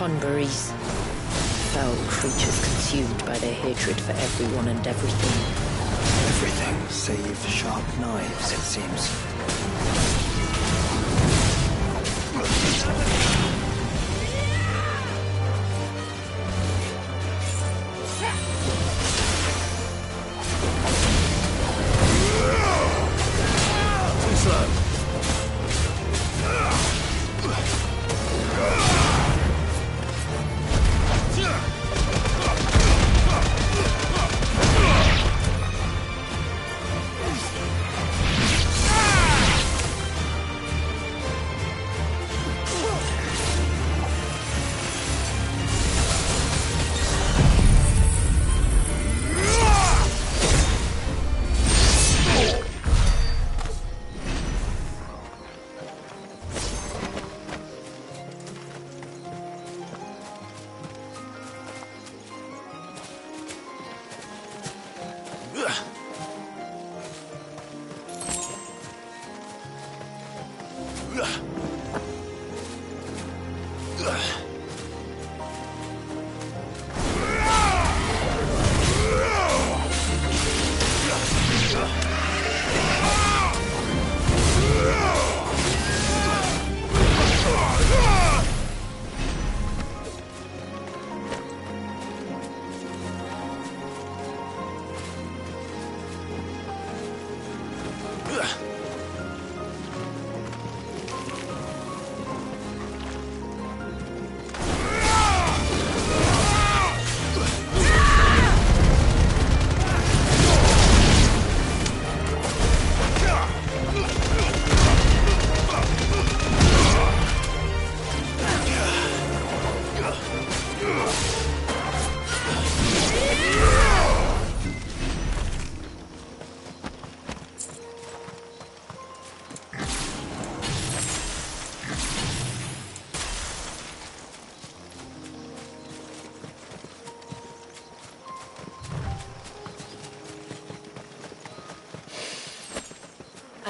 Tonberries. Foul creatures consumed by their hatred for everyone and everything. Everything, save sharp knives, it seems. Too slow.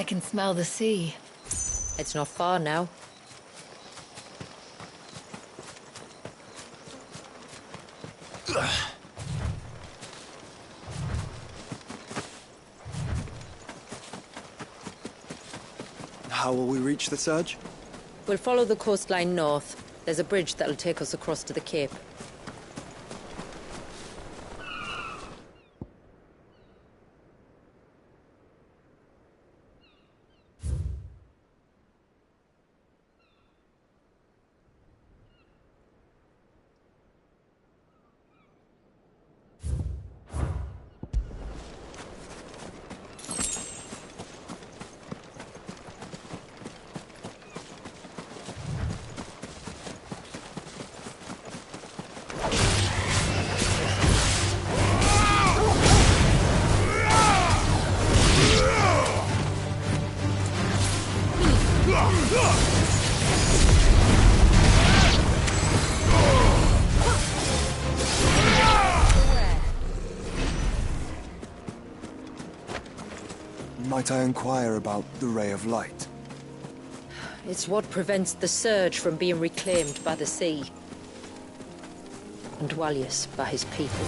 I can smell the sea. It's not far now. How will we reach the surge? We'll follow the coastline north. There's a bridge that'll take us across to the cape. Might I inquire about the Ray of Light? It's what prevents the surge from being reclaimed by the sea. And Dwalius by his people.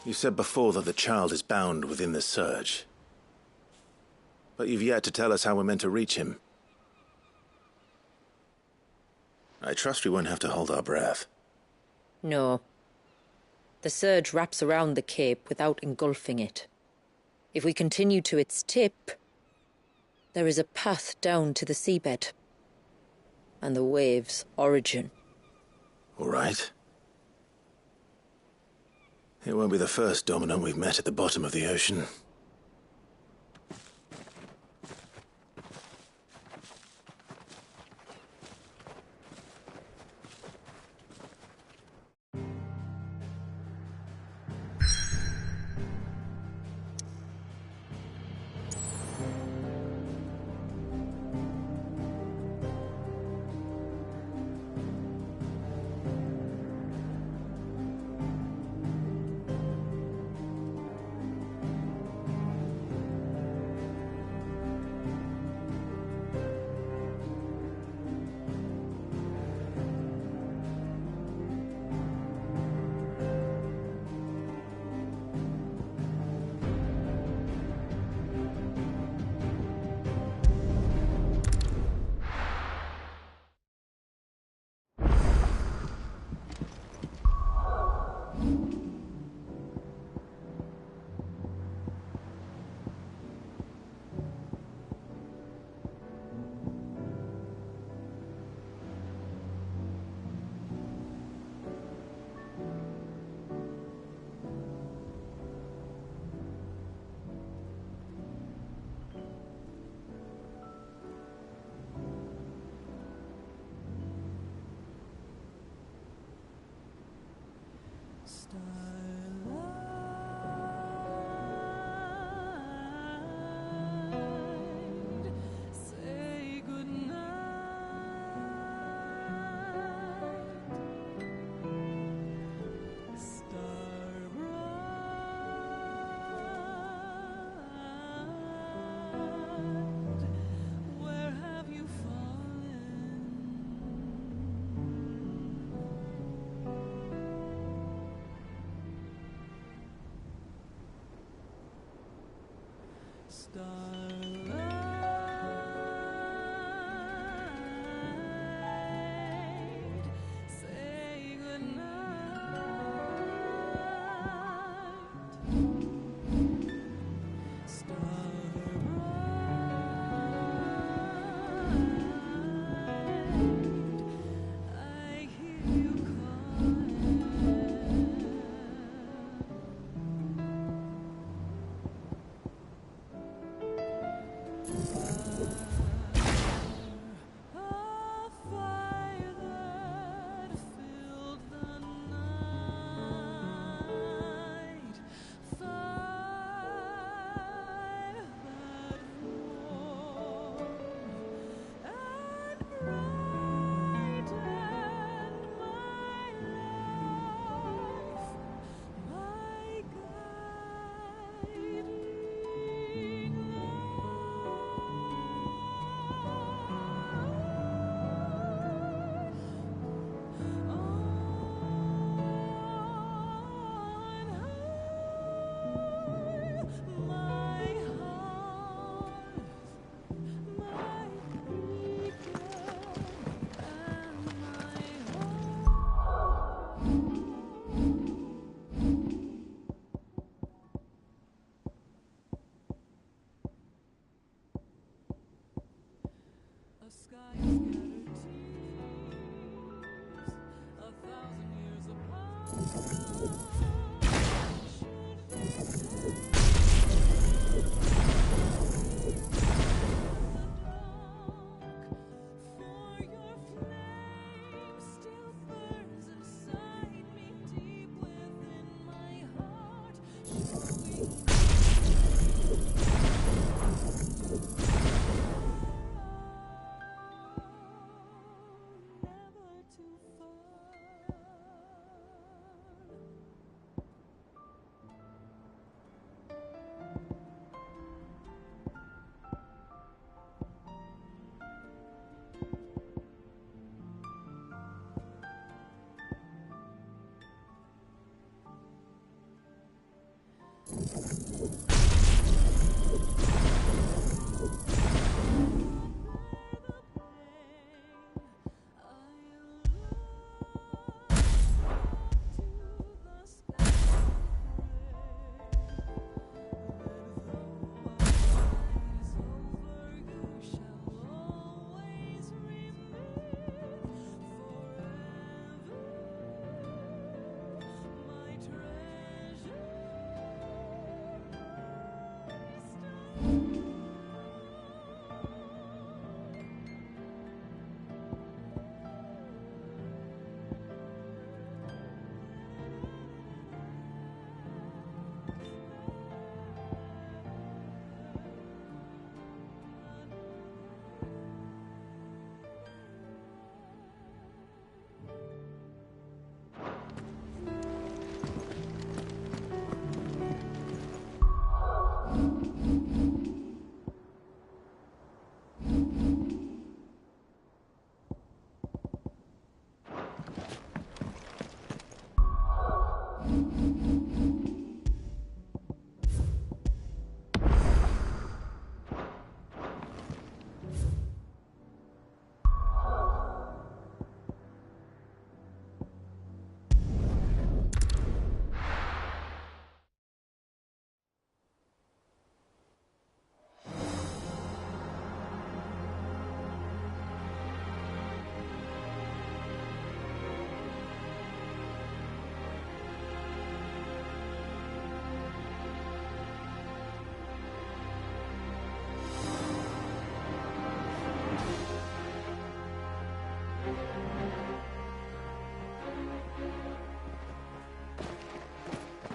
You said before that the child is bound within the surge. But you've yet to tell us how we're meant to reach him. I trust we won't have to hold our breath. No. The surge wraps around the cape without engulfing it. If we continue to its tip, there is a path down to the seabed. And the wave's origin. All right. It won't be the first dominant we've met at the bottom of the ocean.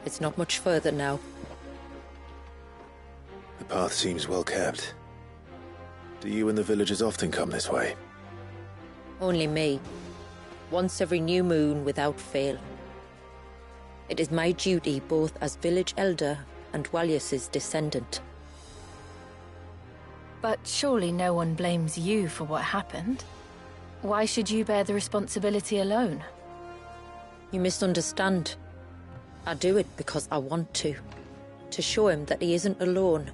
It's not much further now. The path seems well kept. Do you and the villagers often come this way? Only me. Once every new moon without fail. It is my duty both as village elder and Walyus's descendant. But surely no one blames you for what happened. Why should you bear the responsibility alone? You misunderstand. I do it because I want to. To show him that he isn't alone,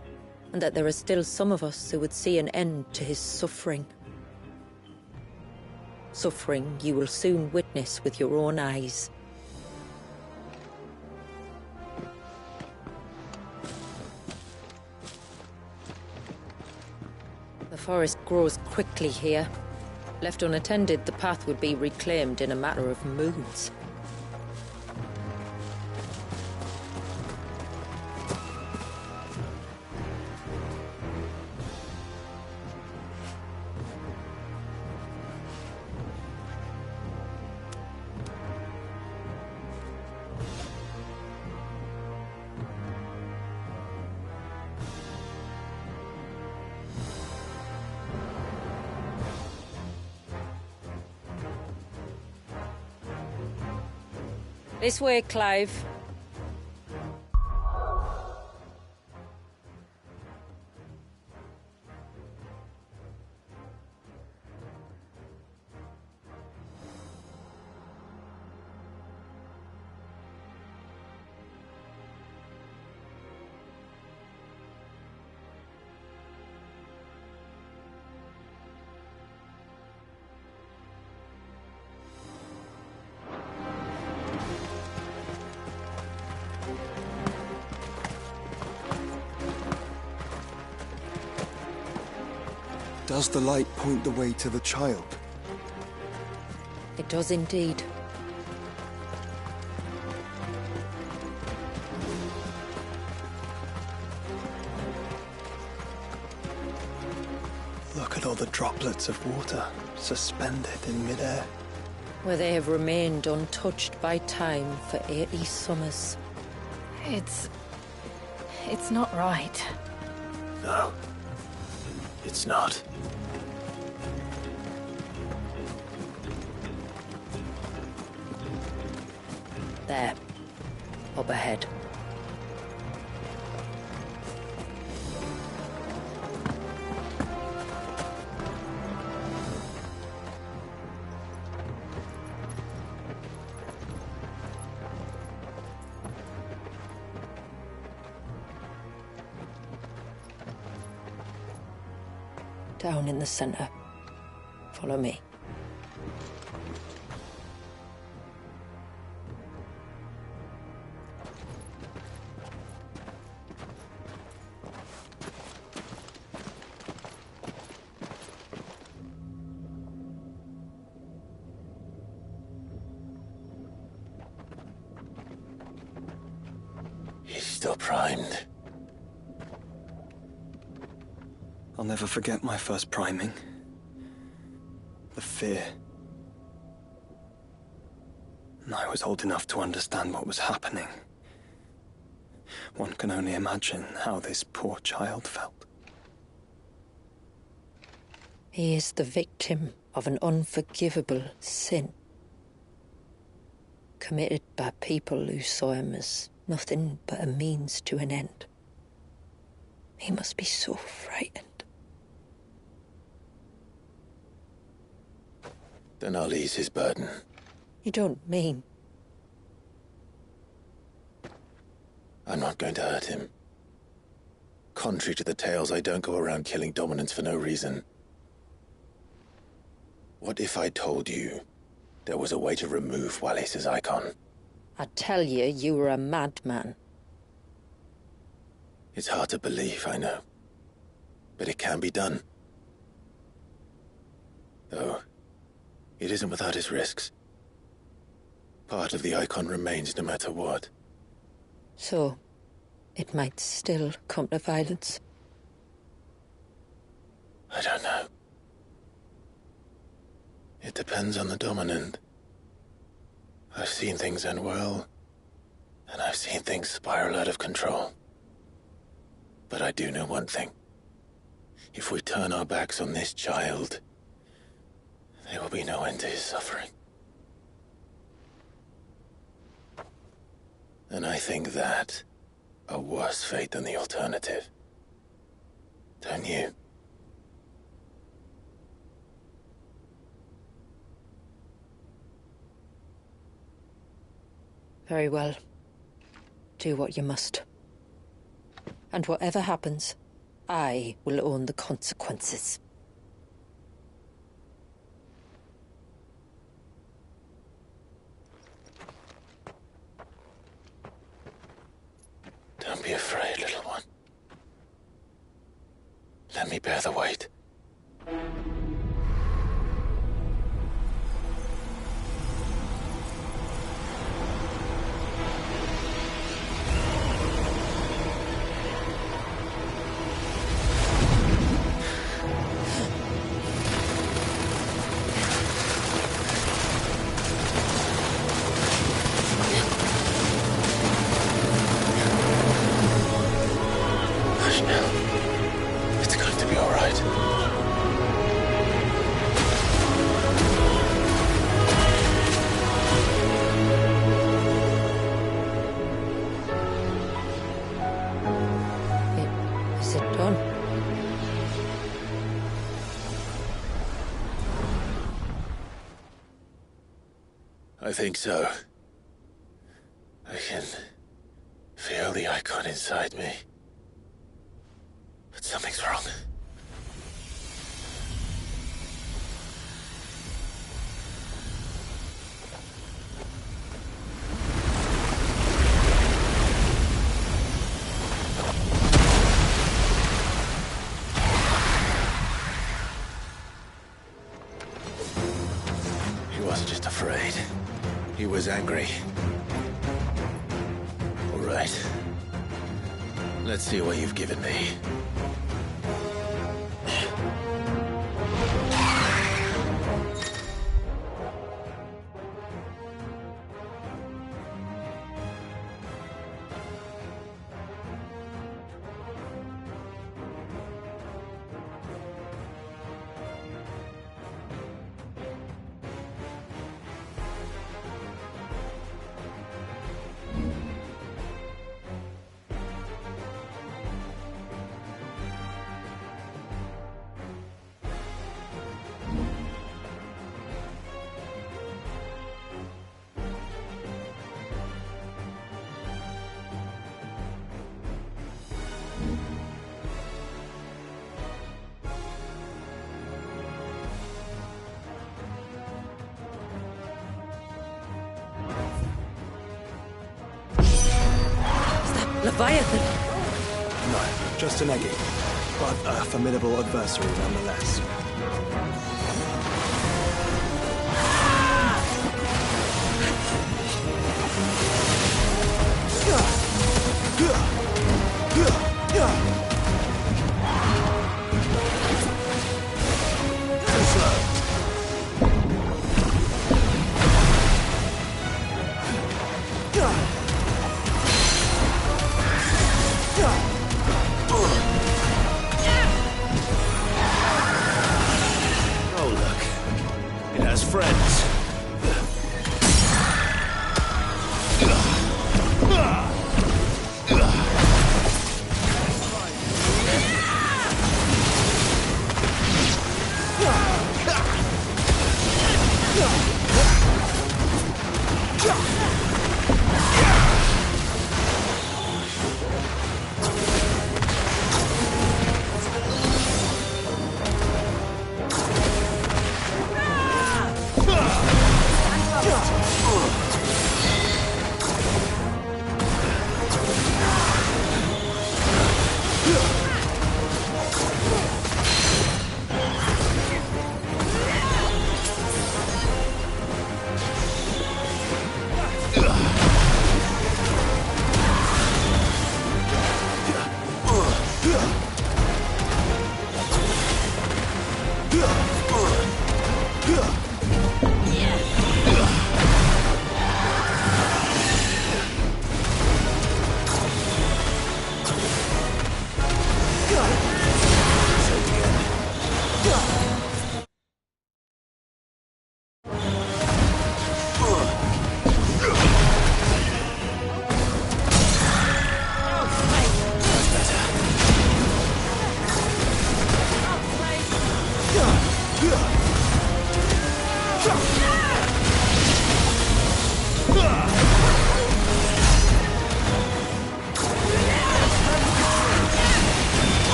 and that there are still some of us who would see an end to his suffering. Suffering you will soon witness with your own eyes. The forest grows quickly here. Left unattended, the path would be reclaimed in a matter of moons. This way, Clive. Does the light point the way to the child? It does indeed. Look at all the droplets of water suspended in midair. Where they have remained untouched by time for 80 summers. It's not right. No. It's not. There. Up ahead. Down in the center. Follow me. He's still primed. I'll never forget my first priming. The fear. And I was old enough to understand what was happening. One can only imagine how this poor child felt. He is the victim of an unforgivable sin. Committed by people who saw him as nothing but a means to an end. He must be so frightened. Then I'll ease his burden. You don't mean? I'm not going to hurt him. Contrary to the tales, I don't go around killing dominants for no reason. What if I told you there was a way to remove Walyus's icon? I tell you, you were a madman. It's hard to believe, I know. But it can be done. Though, it isn't without its risks. Part of the icon remains no matter what. So, it might still come to violence. I don't know. It depends on the dominant. I've seen things end well, And I've seen things spiral out of control. But I do know one thing. If we turn our backs on this child, there will be no end to his suffering. And I think that a worse fate than the alternative. Don't you? Very well. Do what you must. And whatever happens, I will own the consequences. Don't be afraid, little one. Let me bear the weight. I think so. I can feel the icon inside me. But something's wrong. He wasn't just afraid. He was angry. All right. Let's see what you've given me. Leviathan! No, just an eggy. But a formidable adversary nonetheless.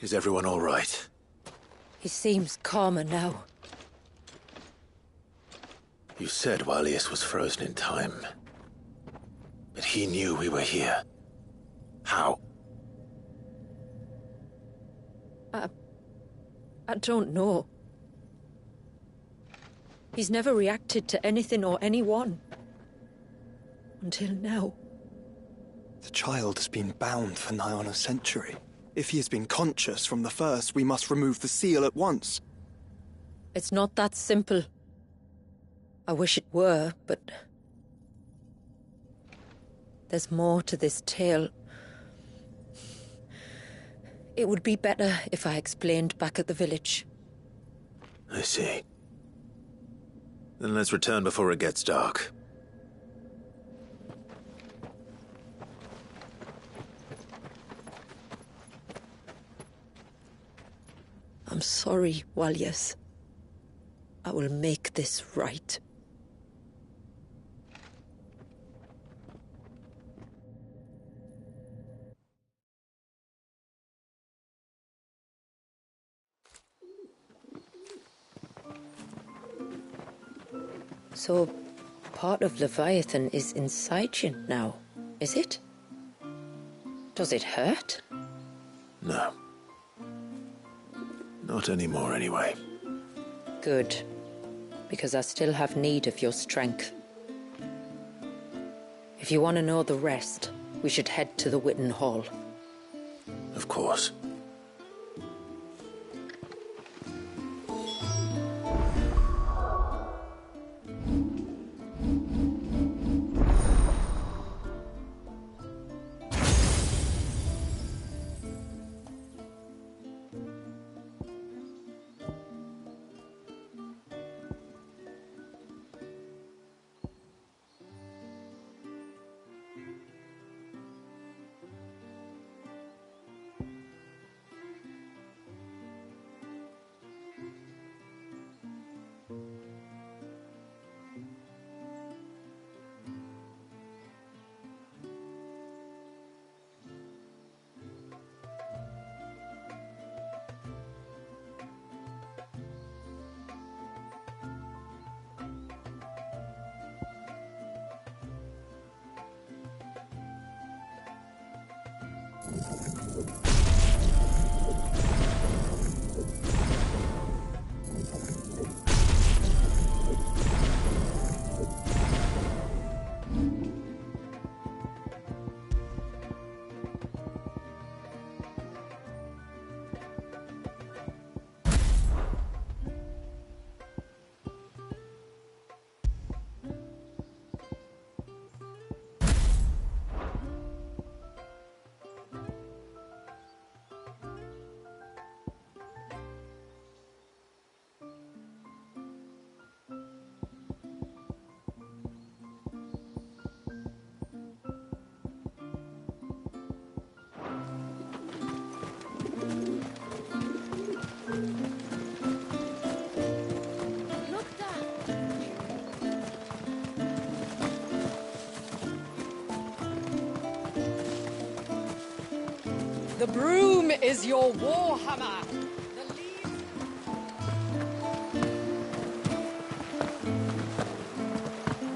Is everyone all right? He seems calmer now. You said Walius was frozen in time. But he knew we were here. How? I don't know. He's never reacted to anything or anyone. Until now. The child has been bound for nigh on a century. If he has been conscious from the first, we must remove the seal at once. It's not that simple. I wish it were, but... there's more to this tale. It would be better if I explained back at the village. I see. Then let's return before it gets dark. I'm sorry, Walius. I will make this right. So, part of Leviathan is inside you now, is it? Does it hurt? No. Not anymore, anyway. Good. Because I still have need of your strength. If you want to know the rest, we should head to the Witten Hall. Of course. The broom is your warhammer.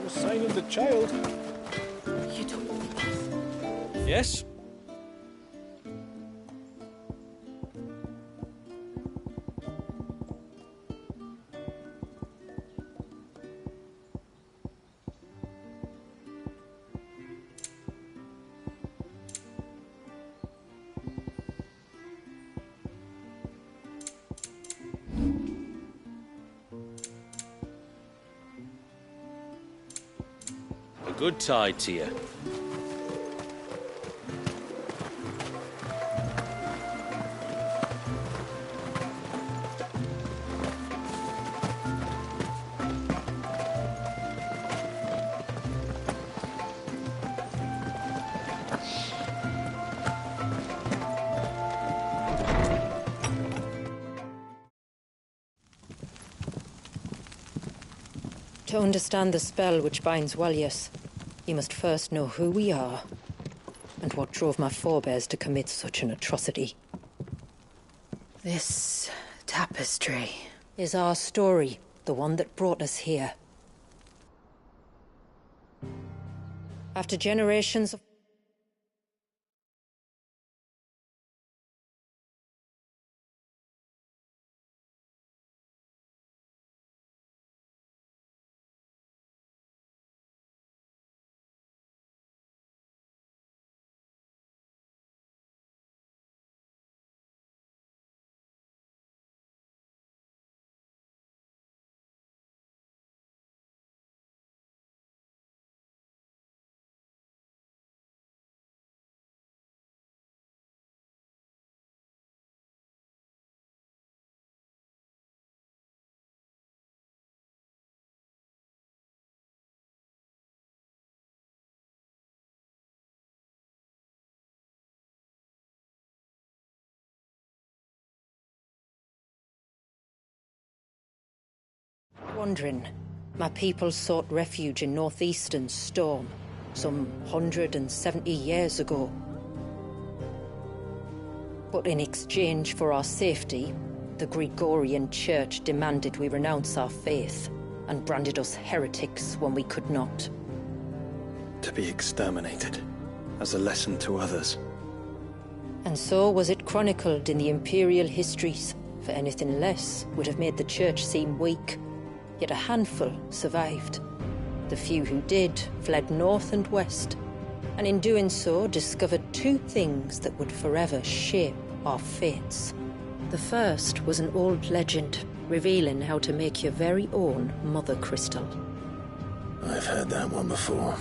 No sign of the child. You don't... Yes? A good tide to you. To understand the spell which binds Walius, you must first know who we are, and what drove my forebears to commit such an atrocity. This tapestry is our story, the one that brought us here. After generations of wandering, my people sought refuge in northeastern Storm, some 170 years ago. But in exchange for our safety, the Gregorian Church demanded we renounce our faith and branded us heretics when we could not. To be exterminated, as a lesson to others. And so was it chronicled in the imperial histories, for anything less would have made the Church seem weak. Yet a handful survived. The few who did fled north and west, and in doing so discovered two things that would forever shape our fates. The first was an old legend, revealing how to make your very own mother crystal. I've heard that one before.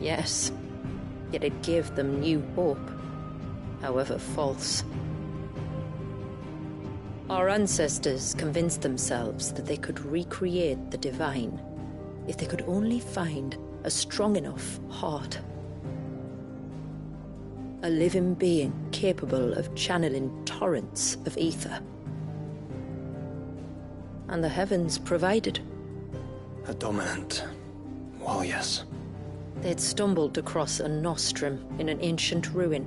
Yes, yet it gave them new hope, however false. Our ancestors convinced themselves that they could recreate the divine if they could only find a strong enough heart. A living being capable of channeling torrents of ether. And the heavens provided. A dominant. Well, yes. They'd stumbled across a nostrum in an ancient ruin,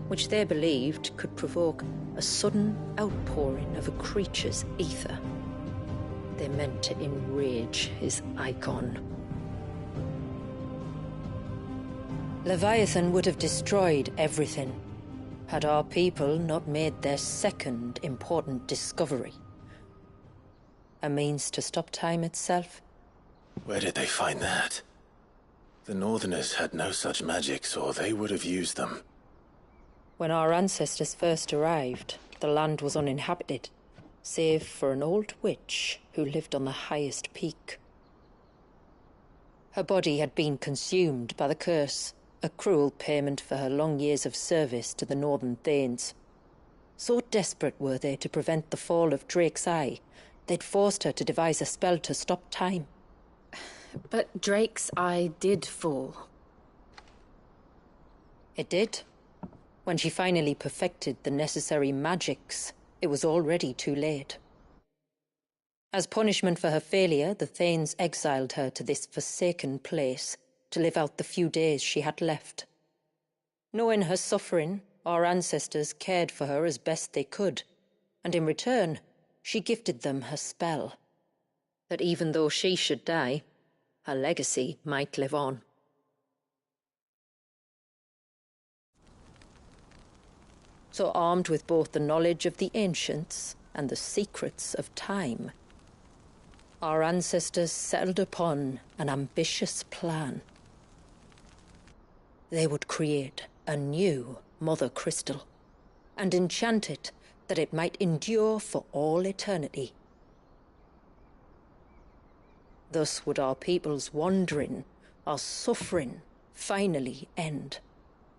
which they believed could provoke a sudden outpouring of a creature's ether. They meant to enrage his icon. Leviathan would have destroyed everything, had our people not made their second important discovery. A means to stop time itself. Where did they find that? The Northerners had no such magics, or they would have used them. When our ancestors first arrived, the land was uninhabited, save for an old witch who lived on the highest peak. Her body had been consumed by the curse, a cruel payment for her long years of service to the Northern Thanes. So desperate were they to prevent the fall of Drake's Eye, they'd forced her to devise a spell to stop time. But Drake's Eye did fall. It did. When she finally perfected the necessary magics, it was already too late. As punishment for her failure, the Thanes exiled her to this forsaken place to live out the few days she had left. Knowing her suffering, our ancestors cared for her as best they could, and in return, she gifted them her spell. That even though she should die, her legacy might live on. So armed with both the knowledge of the ancients and the secrets of time, our ancestors settled upon an ambitious plan. They would create a new Mother Crystal and enchant it that it might endure for all eternity. Thus would our people's wandering, our suffering, finally end,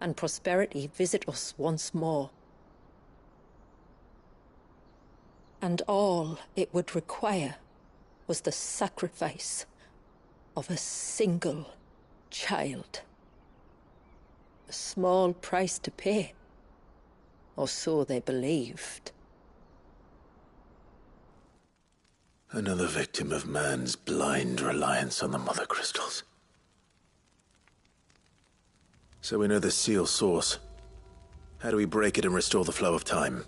and prosperity visit us once more. And all it would require was the sacrifice of a single child. A small price to pay, or so they believed. Another victim of man's blind reliance on the Mother Crystals. So we know the seal source. How do we break it and restore the flow of time?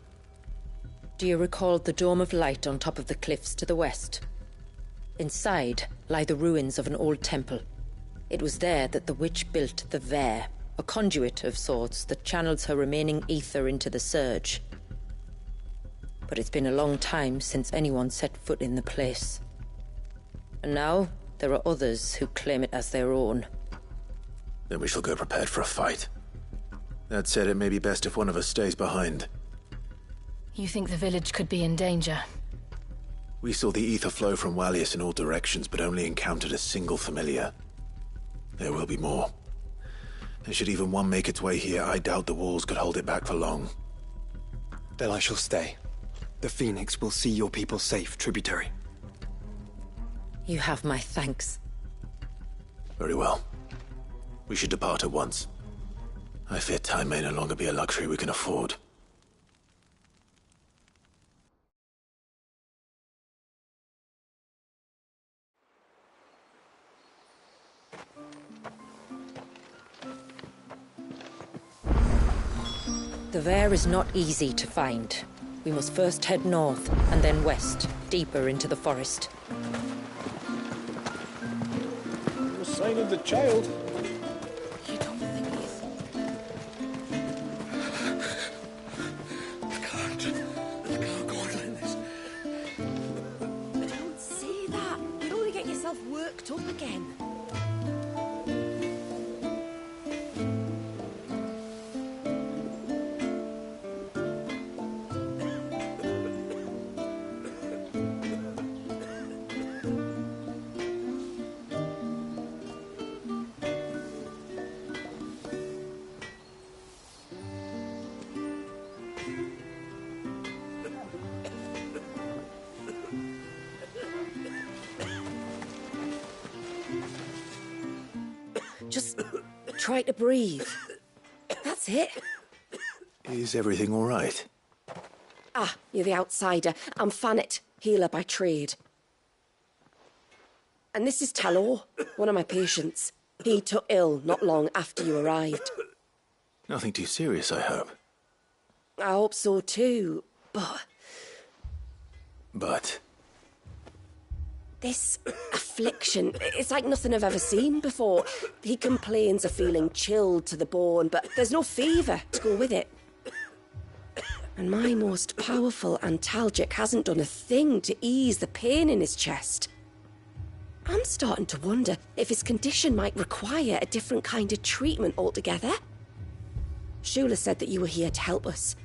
Do you recall the dome of light on top of the cliffs to the west? Inside lie the ruins of an old temple. It was there that the witch built the Vare, a conduit of sorts that channels her remaining ether into the surge. But it's been a long time since anyone set foot in the place. And now there are others who claim it as their own. Then we shall go prepared for a fight. That said, it may be best if one of us stays behind. You think the village could be in danger? We saw the ether flow from Wallius in all directions, but only encountered a single familiar. There will be more. And should even one make its way here, I doubt the walls could hold it back for long. Then I shall stay. The Phoenix will see your people safe, tributary. You have my thanks. Very well. We should depart at once. I fear time may no longer be a luxury we can afford. The Vare is not easy to find. We must first head north, and then west, deeper into the forest. No sign of the child. You don't think he's... I can't go on like this. Don't say that. You don't want to get yourself worked up again. Just try to breathe. That's it. Is everything all right? Ah, you're the outsider. I'm Fannet, healer by trade. And this is Talor, one of my patients. He took ill not long after you arrived. Nothing too serious, I hope. I hope so too, but... But? This affliction, it's like nothing I've ever seen before. He complains of feeling chilled to the bone, but there's no fever to go with it. And my most powerful antalgic hasn't done a thing to ease the pain in his chest. I'm starting to wonder if his condition might require a different kind of treatment altogether. Shula said that you were here to help us.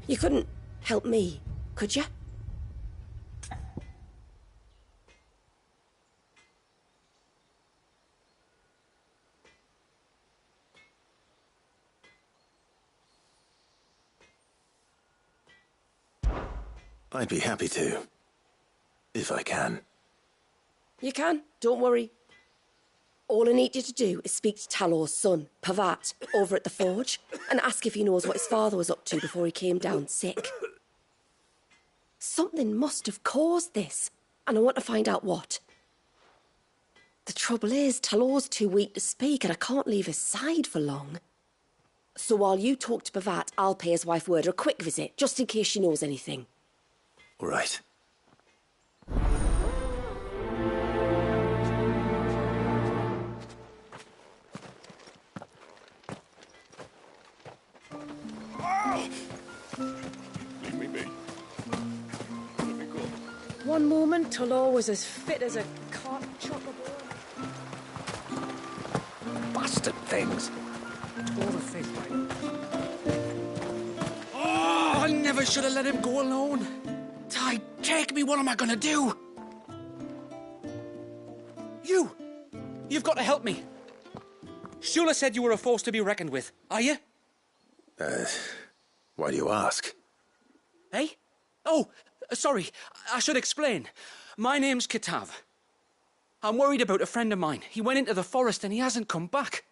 You couldn't help me, could you? I'd be happy to. If I can. You can, don't worry. All I need you to do is speak to Talor's son, Pavat, over at the forge, and ask if he knows what his father was up to before he came down sick. Something must have caused this, and I want to find out what. The trouble is, Talor's too weak to speak, and I can't leave his side for long. So while you talk to Pavat, I'll pay his wife word a quick visit, just in case she knows anything. All right. Leave me be. Let me go. One moment, Talor was as fit as a cart chockable. Bastard things. Tore the face right. Oh, I never should have let him go alone. Ty, take me, what am I gonna do? You've got to help me. Shula said you were a force to be reckoned with. Are you? Why do you ask? Eh? Oh, sorry. I should explain. My name's Kitav. I'm worried about a friend of mine. He went into the forest and he hasn't come back.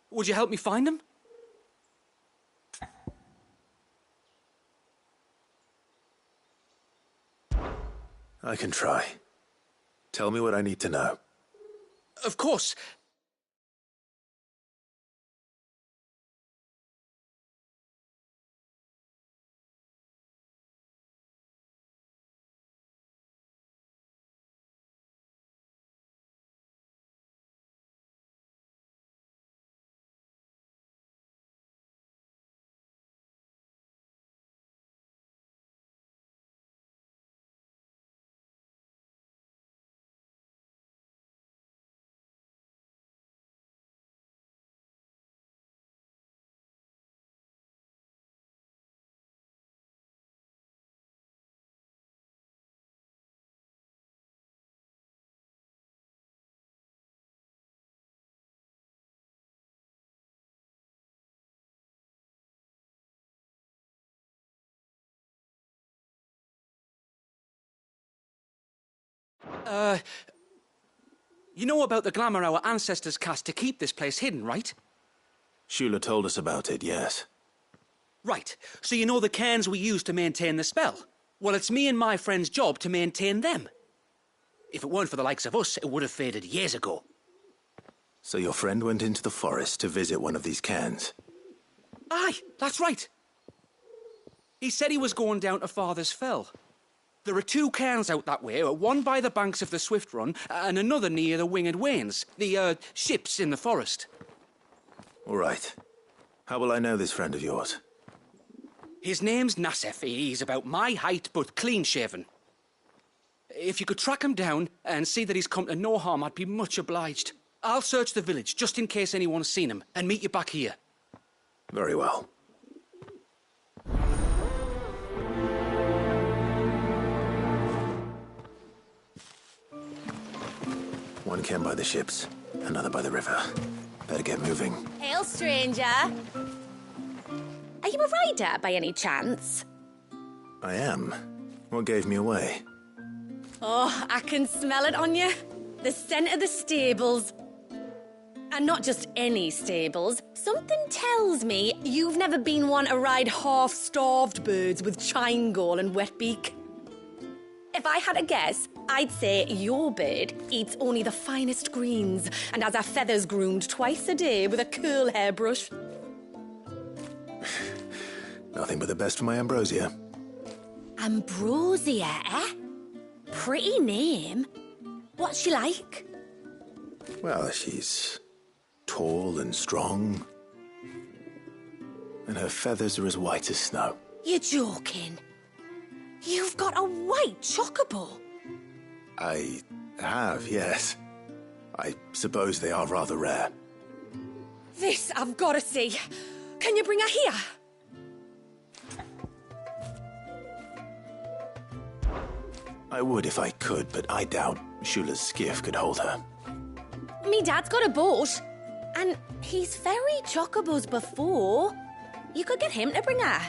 Would you help me find him? I can try. Tell me what I need to know. Of course. You know about the glamour our ancestors cast to keep this place hidden, right? Shula told us about it, yes. Right, so you know the cairns we use to maintain the spell? Well, it's me and my friend's job to maintain them. If it weren't for the likes of us, it would have faded years ago. So your friend went into the forest to visit one of these cairns? Aye, that's right. He said he was going down to Father's Fell. There are 2 cairns out that way, one by the banks of the Swift Run and another near the Winged Wains, the ships in the forest. All right. How will I know this friend of yours? His name's Nassef. He's about my height, but clean-shaven. If you could track him down and see that he's come to no harm, I'd be much obliged. I'll search the village, just in case anyone's seen him, and meet you back here. Very well. One cairn by the ships, another by the river. Better get moving. Hail, stranger. Are you a rider by any chance? I am. What gave me away? Oh, I can smell it on you. The scent of the stables. And not just any stables. Something tells me you've never been one to ride half-starved birds with chine-gall and wet beak. If I had a guess, I'd say your bird eats only the finest greens and has her feathers groomed twice a day with a curl hairbrush. Nothing but the best for my Ambrosia. Ambrosia, eh? Pretty name. What's she like? Well, she's tall and strong. And her feathers are as white as snow. You're joking. You've got a white chocobo. I have, yes. I suppose they are rather rare. This I've got to see. Can you bring her here? I would if I could, but I doubt Shula's skiff could hold her. Me dad's got a boat. And he's ferried chocobos before. You could get him to bring her.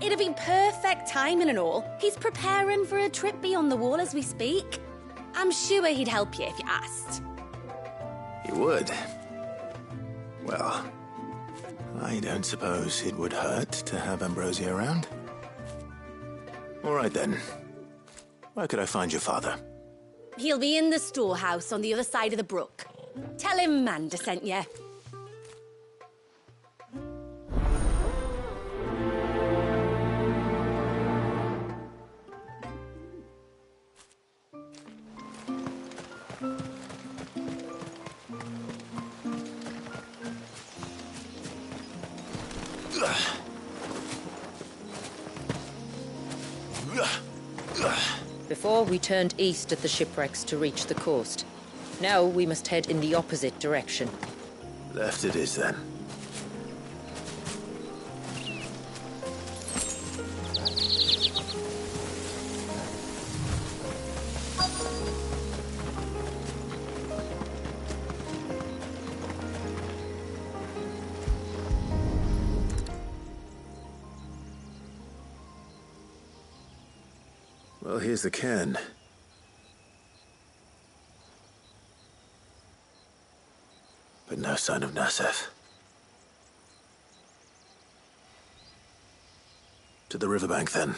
It'd be perfect timing and all. He's preparing for a trip beyond the wall as we speak. I'm sure he'd help you if you asked. He would. Well, I don't suppose it would hurt to have Ambrosia around. All right then. Where could I find your father? He'll be in the storehouse on the other side of the brook. Tell him Manda sent you. Before, we turned east at the shipwrecks to reach the coast. Now we must head in the opposite direction. Left it is, then. Well, here's the cairn. But no sign of Nassef. To the riverbank, then.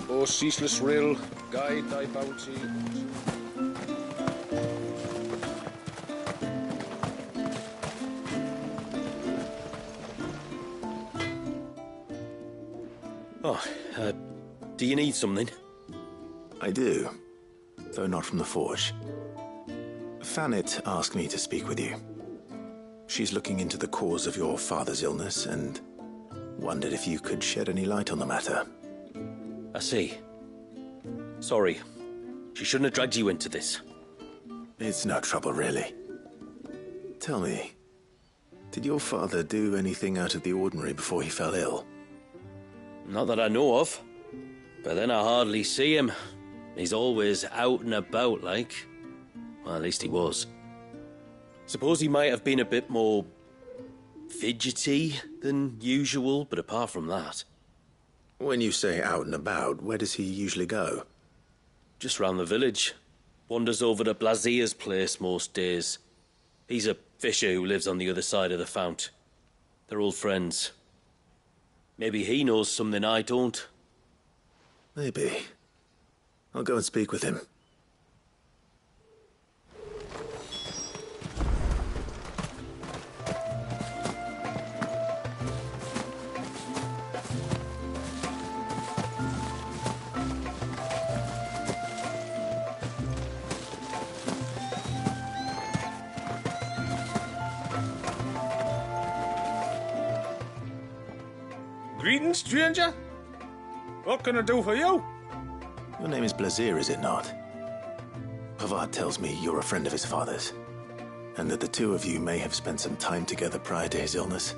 O ceaseless rill, guide thy bounty. Oh, do you need something? I do, though not from the forge. Fannet asked me to speak with you. She's looking into the cause of your father's illness and wondered if you could shed any light on the matter. I see. Sorry. She shouldn't have dragged you into this. It's no trouble, really. Tell me, did your father do anything out of the ordinary before he fell ill? Not that I know of. But then I hardly see him. He's always out and about, like. Well, at least he was. Suppose he might have been a bit more fidgety than usual, but apart from that... When you say out and about, where does he usually go? Just round the village. Wanders over to Blazier's place most days. He's a fisher who lives on the other side of the fount. They're old friends. Maybe he knows something I don't. Maybe. I'll go and speak with him. Greetings, stranger. What can I do for you? Your name is Blazier, is it not? Pavard tells me you're a friend of his father's, and that the two of you may have spent some time together prior to his illness.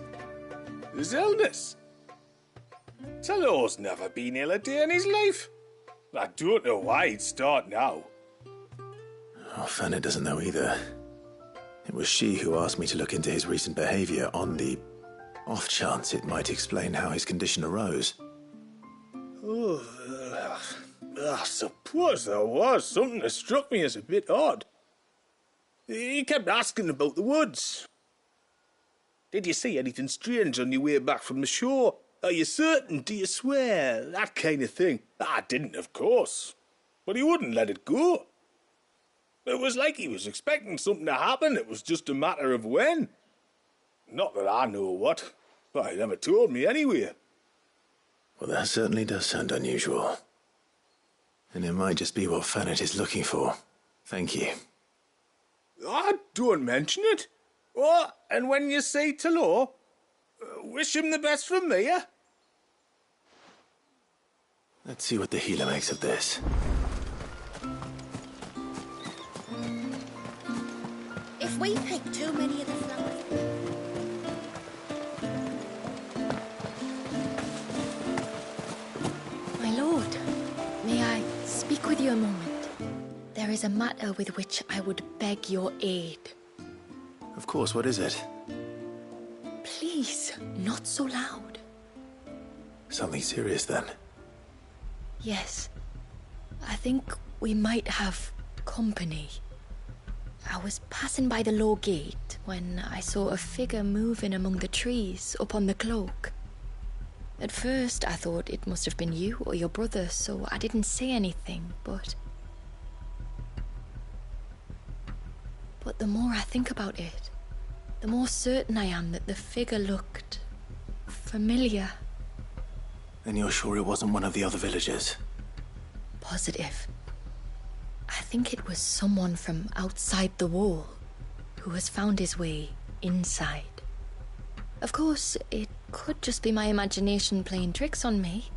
His illness? Talor's never been ill a day in his life. I don't know why he'd start now. Oh, Fanny doesn't know either. It was she who asked me to look into his recent behavior on the off chance it might explain how his condition arose. Oh, I suppose there was something that struck me as a bit odd. He kept asking about the woods. Did you see anything strange on your way back from the shore? Are you certain? Do you swear? That kind of thing. I didn't, of course. But he wouldn't let it go. It was like he was expecting something to happen. It was just a matter of when. Not that I know what. But he never told me anyway. Well, that certainly does sound unusual. And it might just be what Fannet is looking for. Thank you. Don't mention it. Oh, and when you say Talor, wish him the best from me, eh? Let's see what the healer makes of this. If we pick too many of the flowers... My lord, may I speak with you a moment? There is a matter with which I would beg your aid. Of course, what is it? Please, not so loud. Something serious, then? Yes. I think we might have company. I was passing by the low gate when I saw a figure moving among the trees up on the cloak. At first, I thought it must have been you or your brother, so I didn't say anything, but the more I think about it, the more certain I am that the figure looked familiar. Then you're sure it wasn't one of the other villagers? Positive. I think it was someone from outside the wall who has found his way inside. Of course, it could just be my imagination playing tricks on me.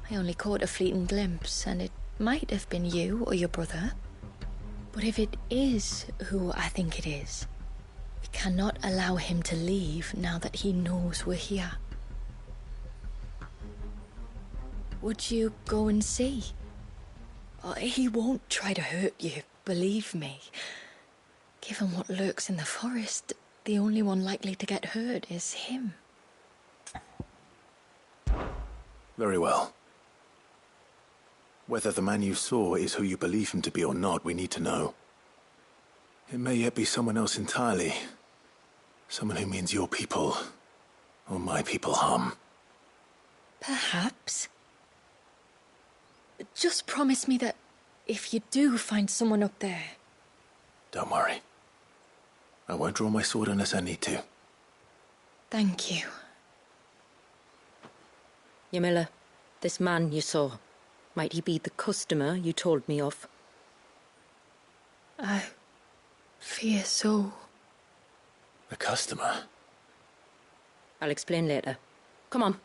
I only caught a fleeting glimpse, and it might have been you or your brother. But if it is who I think it is, we cannot allow him to leave now that he knows we're here. Would you go and see? Oh, he won't try to hurt you, believe me. Given what lurks in the forest, the only one likely to get hurt is him. Very well. Whether the man you saw is who you believe him to be or not, we need to know. It may yet be someone else entirely. Someone who means your people, or my people, harm. Perhaps. Just promise me that if you do find someone up there... Don't worry. I won't draw my sword unless I need to. Thank you. Yamila, this man you saw, might he be the customer you told me of? I fear so. The customer? I'll explain later. Come on.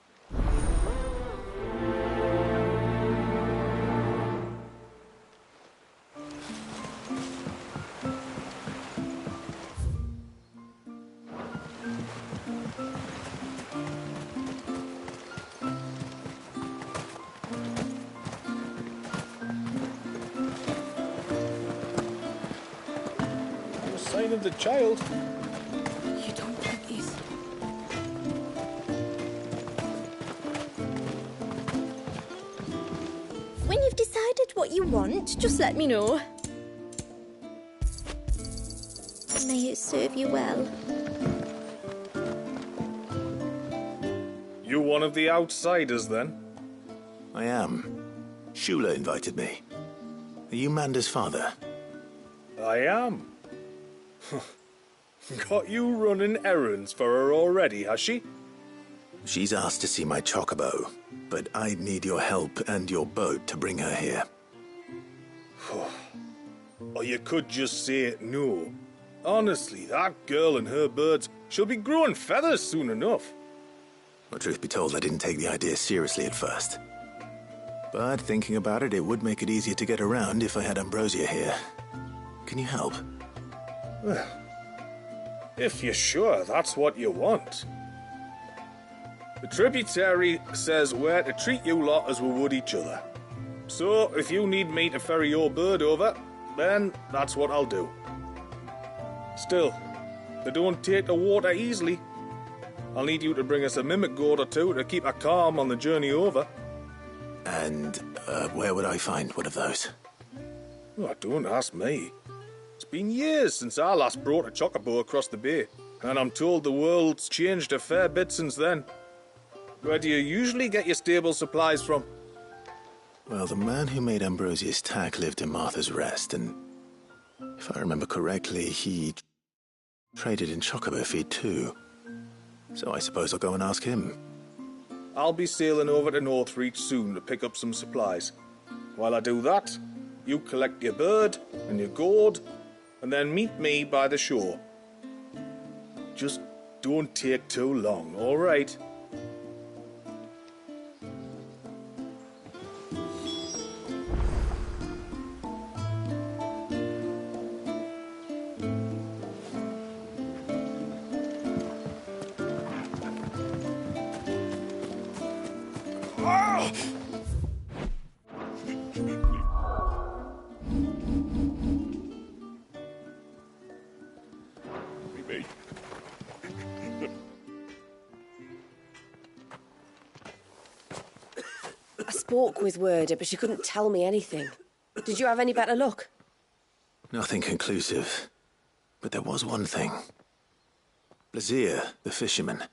No sign of the child. You don't think he's... When you've decided what you want, just let me know. May it serve you well. You one of the outsiders, then? I am. Shula invited me. Are you Manda's father? I am. Got you running errands for her already, has she? She's asked to see my chocobo, but I'd need your help and your boat to bring her here. Or you could just say no. Honestly, that girl and her birds, she'll be growing feathers soon enough. Well, truth be told, I didn't take the idea seriously at first. But thinking about it, it would make it easier to get around if I had Ambrosia here. Can you help? Well, if you're sure that's what you want. The tributary says we're to treat you lot as we would each other. So, if you need me to ferry your bird over, then that's what I'll do. Still, they don't take the water easily. I'll need you to bring us a mimic gourd or two to keep her calm on the journey over. And where would I find one of those? Oh, don't ask me. It's been years since I last brought a chocobo across the bay, and I'm told the world's changed a fair bit since then. Where do you usually get your stable supplies from? Well, the man who made Ambrosia's tack lived in Martha's Rest, and if I remember correctly, he traded in chocobo feed too. So I suppose I'll go and ask him. I'll be sailing over to Northreach soon to pick up some supplies. While I do that, you collect your bird and your gourd, and then meet me by the shore. Just don't take too long, all right? I spoke with Werder, but she couldn't tell me anything. Did you have any better luck? Nothing conclusive. But there was one thing. Blazier, the fisherman,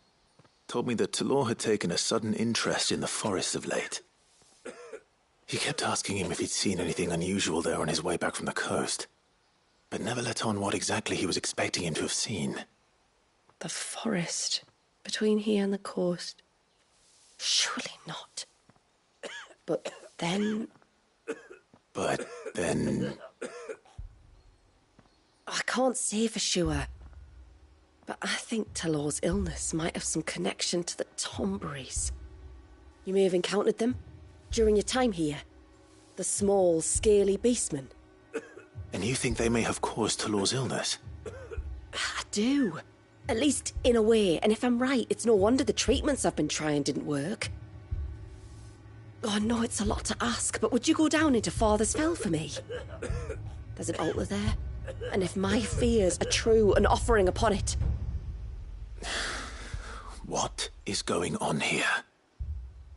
told me that Talor had taken a sudden interest in the forest of late. He kept asking him if he'd seen anything unusual there on his way back from the coast, but never let on what exactly he was expecting him to have seen. The forest between here and the coast. Surely not. But then... I can't say for sure. But I think Talor's illness might have some connection to the Tomberries. You may have encountered them during your time here. The small, scaly beastmen. And you think they may have caused Talor's illness? I do. At least in a way. And if I'm right, it's no wonder the treatments I've been trying didn't work. Oh, I know it's a lot to ask, but would you go down into Father's Fell for me? There's an altar there. And if my fears are true, an offering upon it. What is going on here?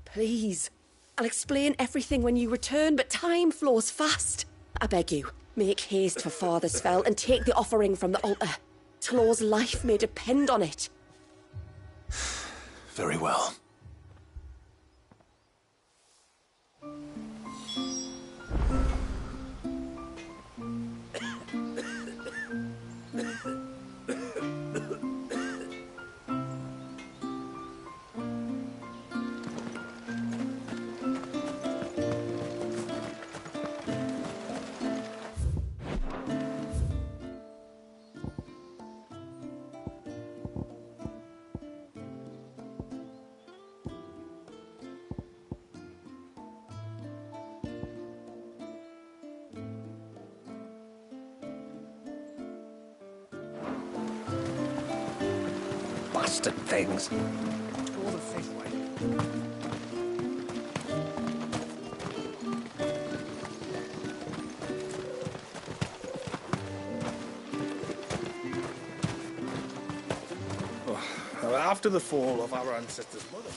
Please. I'll explain everything when you return, but time flows fast. I beg you. Make haste for Father's Fell and take the offering from the altar. Tlor's life may depend on it. Very well. Bastard things. Go the fifth way. After the fall of our ancestors' mother.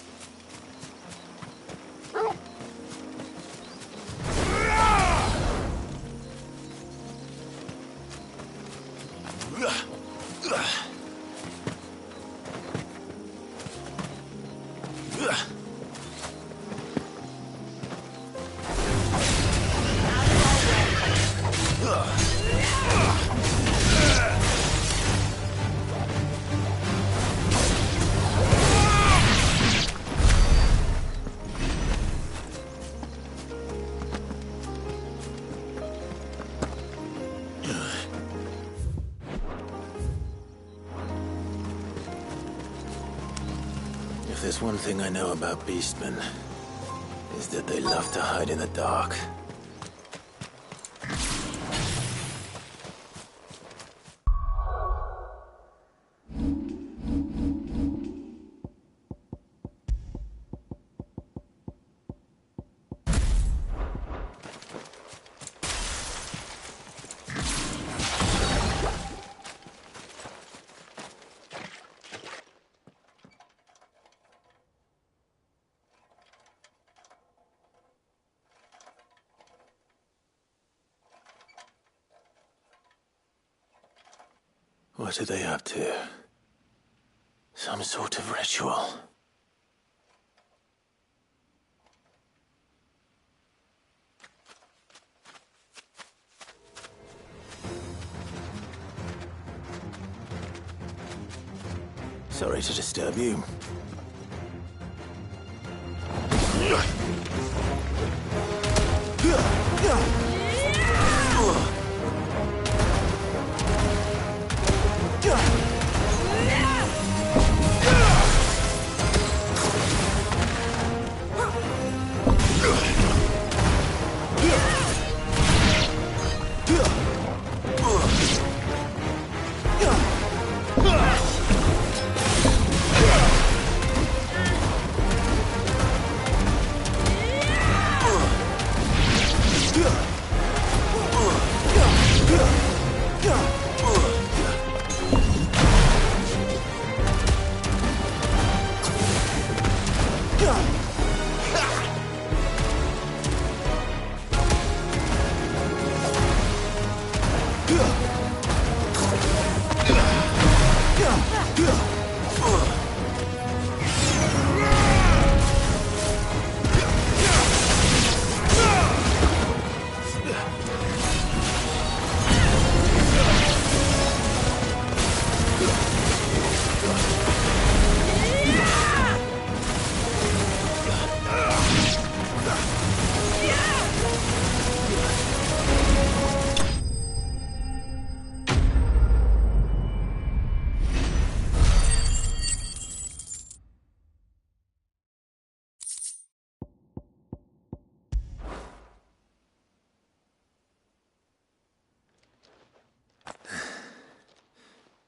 If there's one thing I know about beastmen, is that they love to hide in the dark. What are they up to? Some sort of ritual. Sorry to disturb you.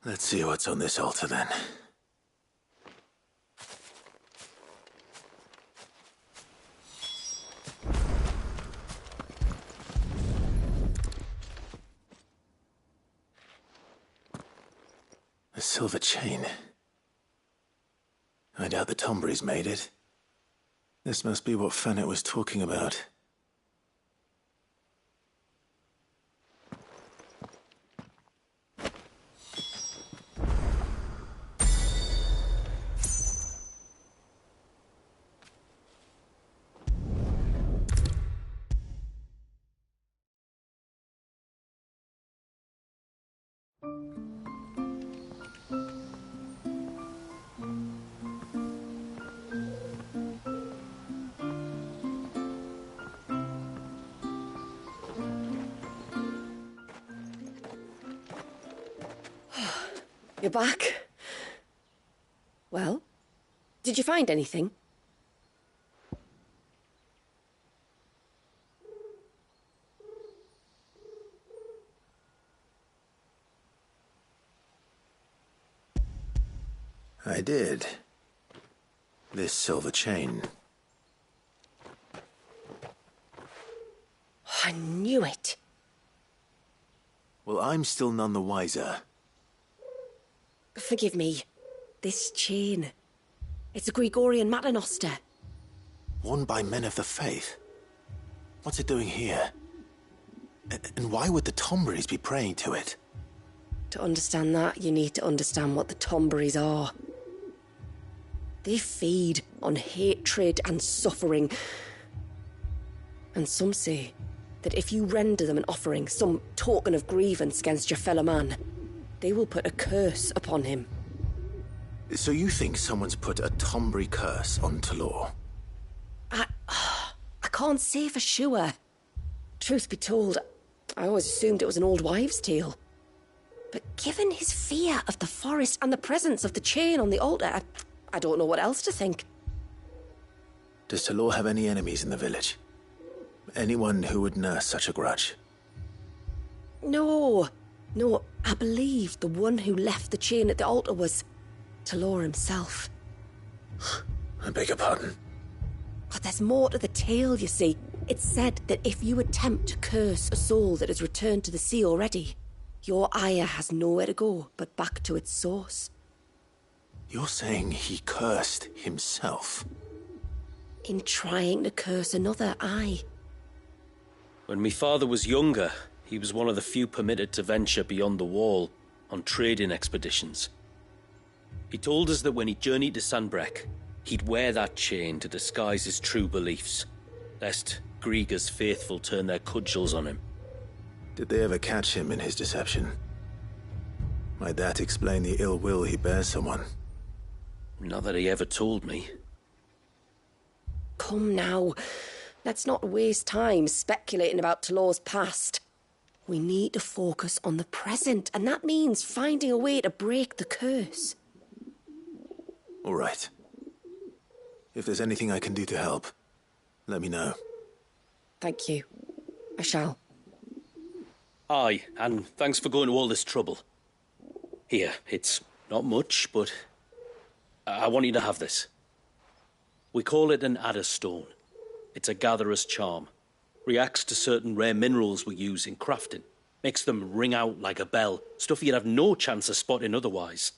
Let's see what's on this altar then. A silver chain. I doubt the Tombries made it. This must be what Fennec was talking about. You're back. Well, did you find anything? I did. This silver chain. I knew it. Well, I'm still none the wiser. Forgive me. This chain. It's a Gregorian Maternoster. Worn by men of the faith. What's it doing here? And why would the Tomberries be praying to it? To understand that, you need to understand what the Tomberries are. They feed on hatred and suffering. And some say that if you render them an offering, some token of grievance against your fellow man, they will put a curse upon him. So you think someone's put a Tombury curse on Talor? I can't say for sure. Truth be told, I always assumed it was an old wives' tale. But given his fear of the forest and the presence of the chain on the altar, I don't know what else to think. Does Talor have any enemies in the village? Anyone who would nurse such a grudge? No, I believe the one who left the chain at the altar was Talor himself. I beg your pardon? But there's more to the tale, you see. It's said that if you attempt to curse a soul that has returned to the sea already, your ire has nowhere to go but back to its source. You're saying he cursed himself? In trying to curse another, aye. When me father was younger, he was one of the few permitted to venture beyond the wall on trading expeditions. He told us that when he journeyed to Sanbreque, he'd wear that chain to disguise his true beliefs, lest Griega's faithful turn their cudgels on him. Did they ever catch him in his deception? Might that explain the ill will he bears someone? Not that he ever told me. Come now, let's not waste time speculating about Talor's past. We need to focus on the present, and that means finding a way to break the curse. All right. If there's anything I can do to help, let me know. Thank you. I shall. Aye, and thanks for going to all this trouble. Here, it's not much, but I want you to have this. We call it an adder stone. It's a gatherer's charm. Reacts to certain rare minerals we use in crafting. Makes them ring out like a bell, stuff you'd have no chance of spotting otherwise.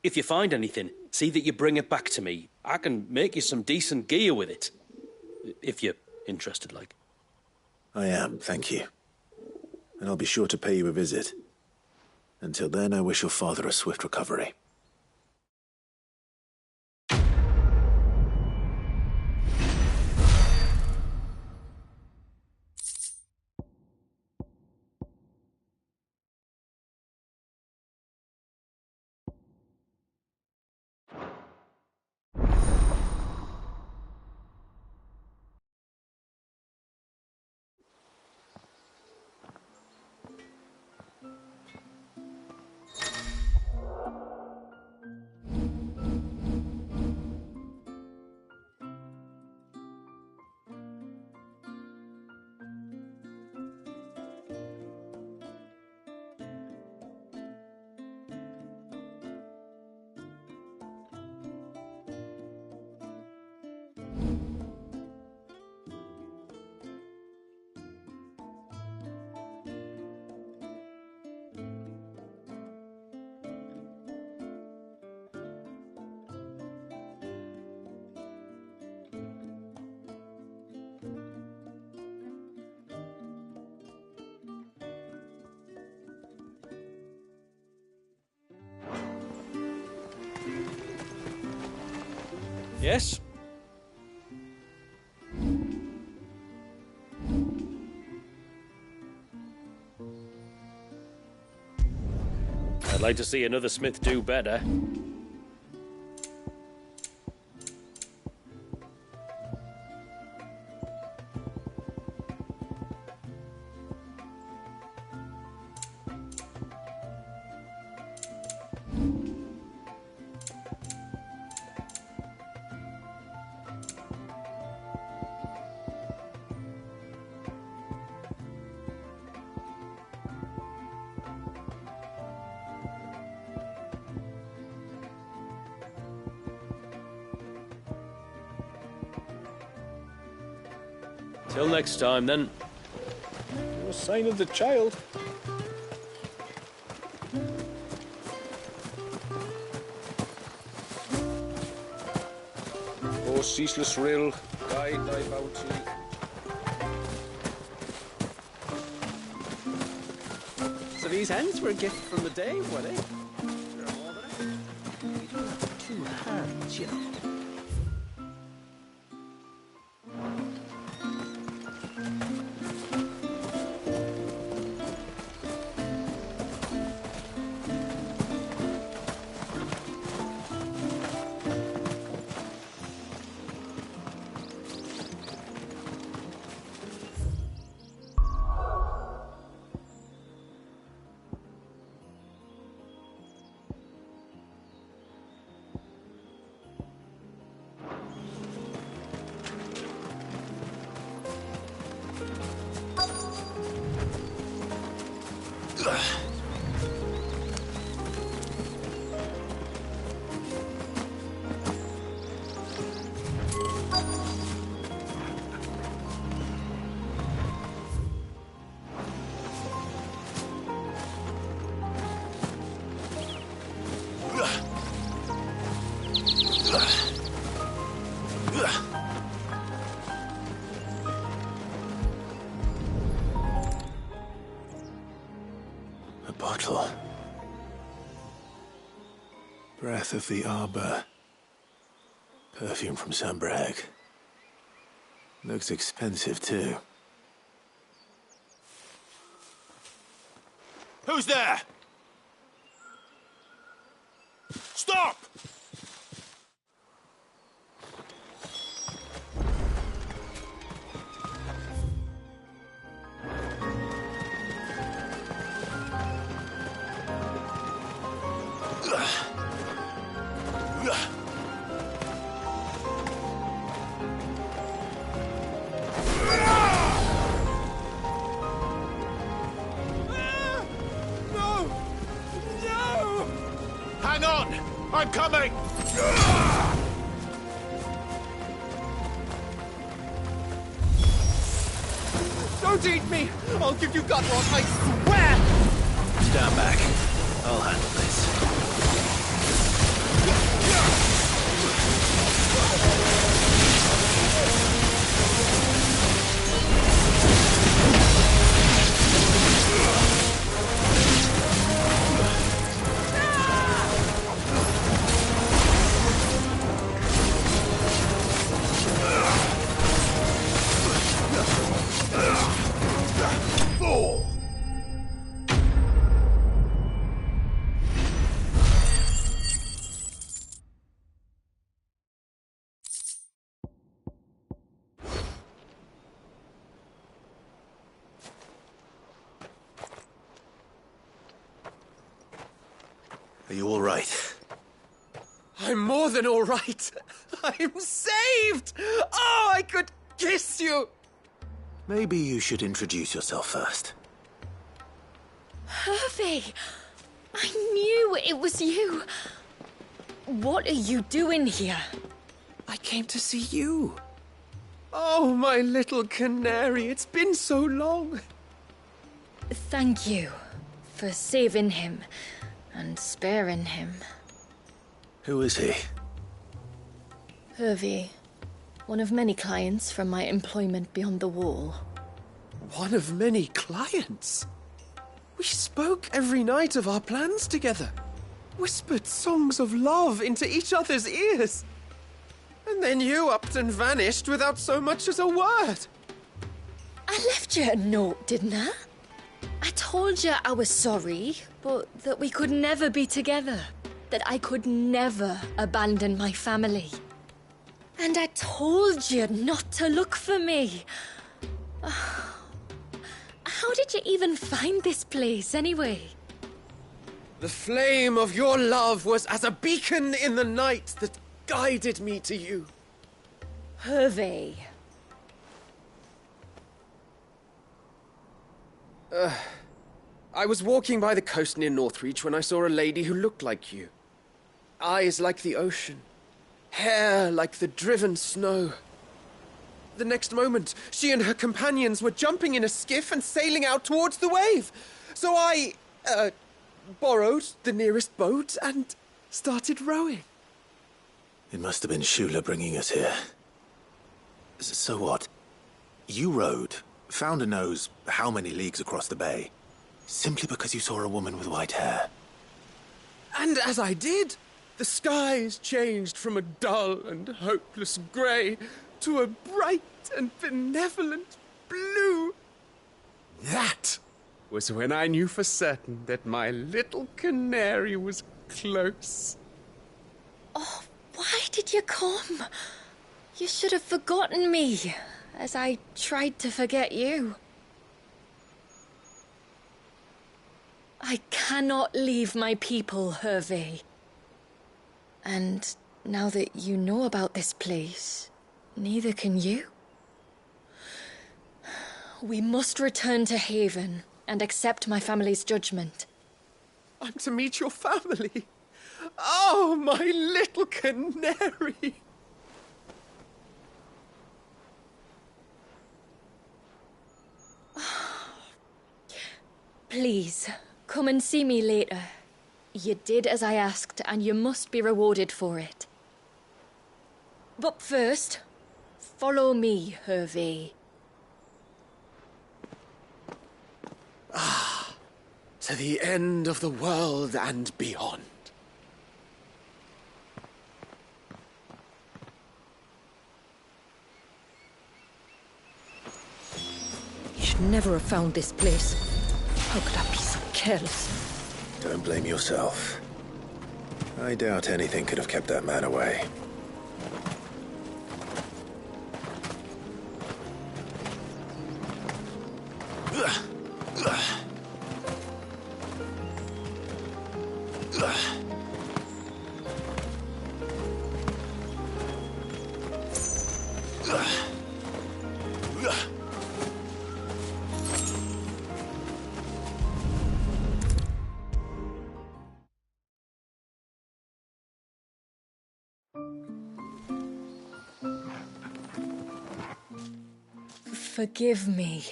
If you find anything, see that you bring it back to me. I can make you some decent gear with it. If you're interested, like. I am, thank you. And I'll be sure to pay you a visit. Until then, I wish your father a swift recovery. Yes? I'd like to see another smith do better. Till next time, then. No sign of the child. Oh, ceaseless rill, guide thy bounty. So these hens were a gift from the day, were they? You don't have 2 hands, you know. A bottle. Breath of the arbor. Perfume from Sambrag. Looks expensive, too. Who's there? Stop! Hang on! I'm coming! Don't eat me! I'll give you gut rot, I swear! Stand back. I'll handle this. Are you all right? I'm more than all right. I'm saved! Oh, I could kiss you! Maybe you should introduce yourself first. Hervey! I knew it was you. What are you doing here? I came to see you. Oh, my little canary, it's been so long. Thank you for saving him and sparing him. Who is he? Hervey, one of many clients from my employment beyond the wall. One of many clients? We spoke every night of our plans together. Whispered songs of love into each other's ears. And then you upped and vanished without so much as a word. I left you a note, didn't I? I told you I was sorry, but that we could never be together. That I could never abandon my family. And I told you not to look for me. How did you even find this place, anyway? The flame of your love was as a beacon in the night that guided me to you. Hervé. I was walking by the coast near Northreach when I saw a lady who looked like you. Eyes like the ocean. Hair like the driven snow. The next moment, she and her companions were jumping in a skiff and sailing out towards the wave. So I, borrowed the nearest boat and started rowing. It must have been Shula bringing us here. So what? You rowed, found a nose how many leagues across the bay, simply because you saw a woman with white hair. And as I did, the skies changed from a dull and hopeless grey to a bright and benevolent blue. That was when I knew for certain that my little canary was close. Oh, why did you come? You should have forgotten me, as I tried to forget you. I cannot leave my people, Hervé. And now that you know about this place, neither can you. We must return to Haven and accept my family's judgment. I'm to meet your family. Oh, my little canary. Please, come and see me later. You did as I asked, and you must be rewarded for it. But first, follow me, Hervé. To the end of the world and beyond. You should never have found this place. How could I be so careless? Don't blame yourself. I doubt anything could have kept that man away. Forgive me.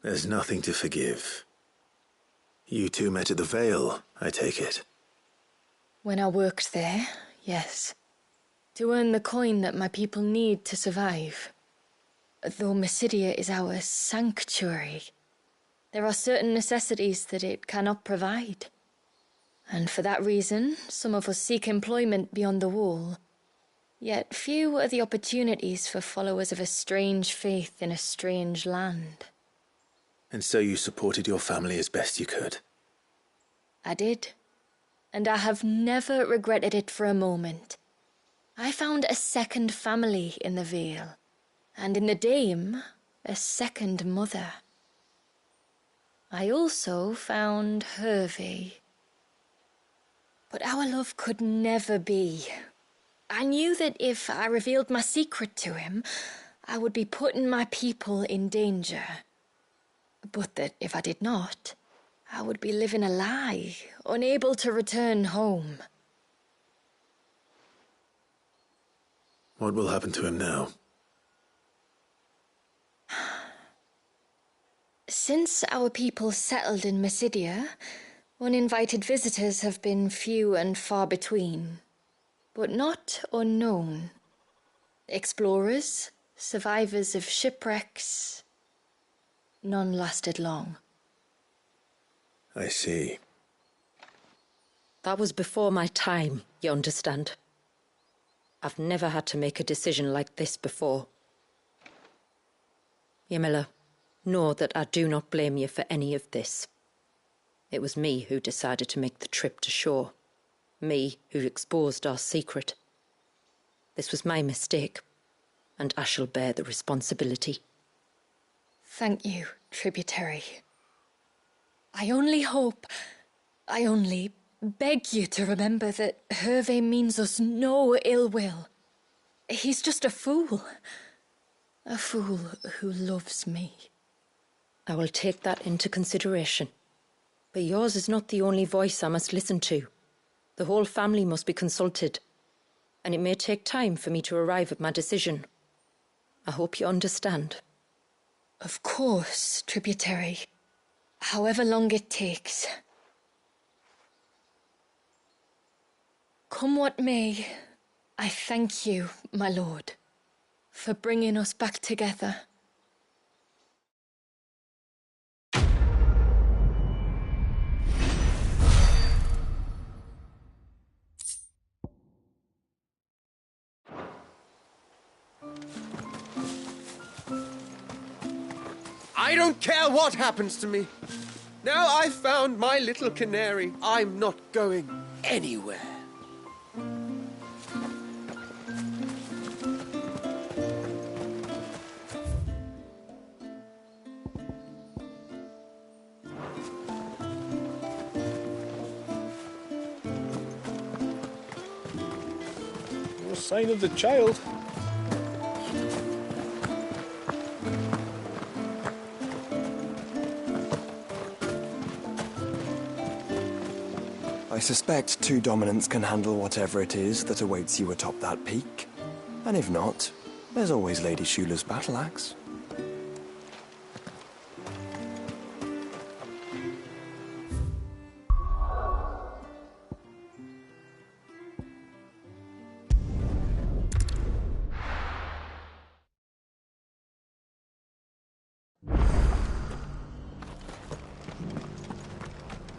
There's nothing to forgive. You two met at the Vale, I take it. When I worked there, yes. To earn the coin that my people need to survive. Though Mysidia is our sanctuary, there are certain necessities that it cannot provide. And for that reason, some of us seek employment beyond the wall. Yet few are the opportunities for followers of a strange faith in a strange land. And so you supported your family as best you could? I did. And I have never regretted it for a moment. I found a second family in the Vale, and in the Dame, a second mother. I also found Hervé. But our love could never be. I knew that if I revealed my secret to him, I would be putting my people in danger. But that if I did not, I would be living a lie, unable to return home. What will happen to him now? Since our people settled in Mysidia, uninvited visitors have been few and far between. But not unknown. Explorers, survivors of shipwrecks, none lasted long. I see. That was before my time, you understand. I've never had to make a decision like this before. Yamila, Know that I do not blame you for any of this. It was me who decided to make the trip to shore. Me who exposed our secret. This was my mistake, and I shall bear the responsibility. Thank you, Tributary. I only beg you to remember that Hervé means us no ill will. He's just a fool. A fool who loves me. I will take that into consideration. But yours is not the only voice I must listen to. The whole family must be consulted, and it may take time for me to arrive at my decision. I hope you understand. Of course, Tributary. However long it takes. Come what may, I thank you, my lord, for bringing us back together. I don't care what happens to me. Now I've found my little canary, I'm not going anywhere. No sign of the child. I suspect two dominants can handle whatever it is that awaits you atop that peak. And if not, there's always Lady Shula's battle axe.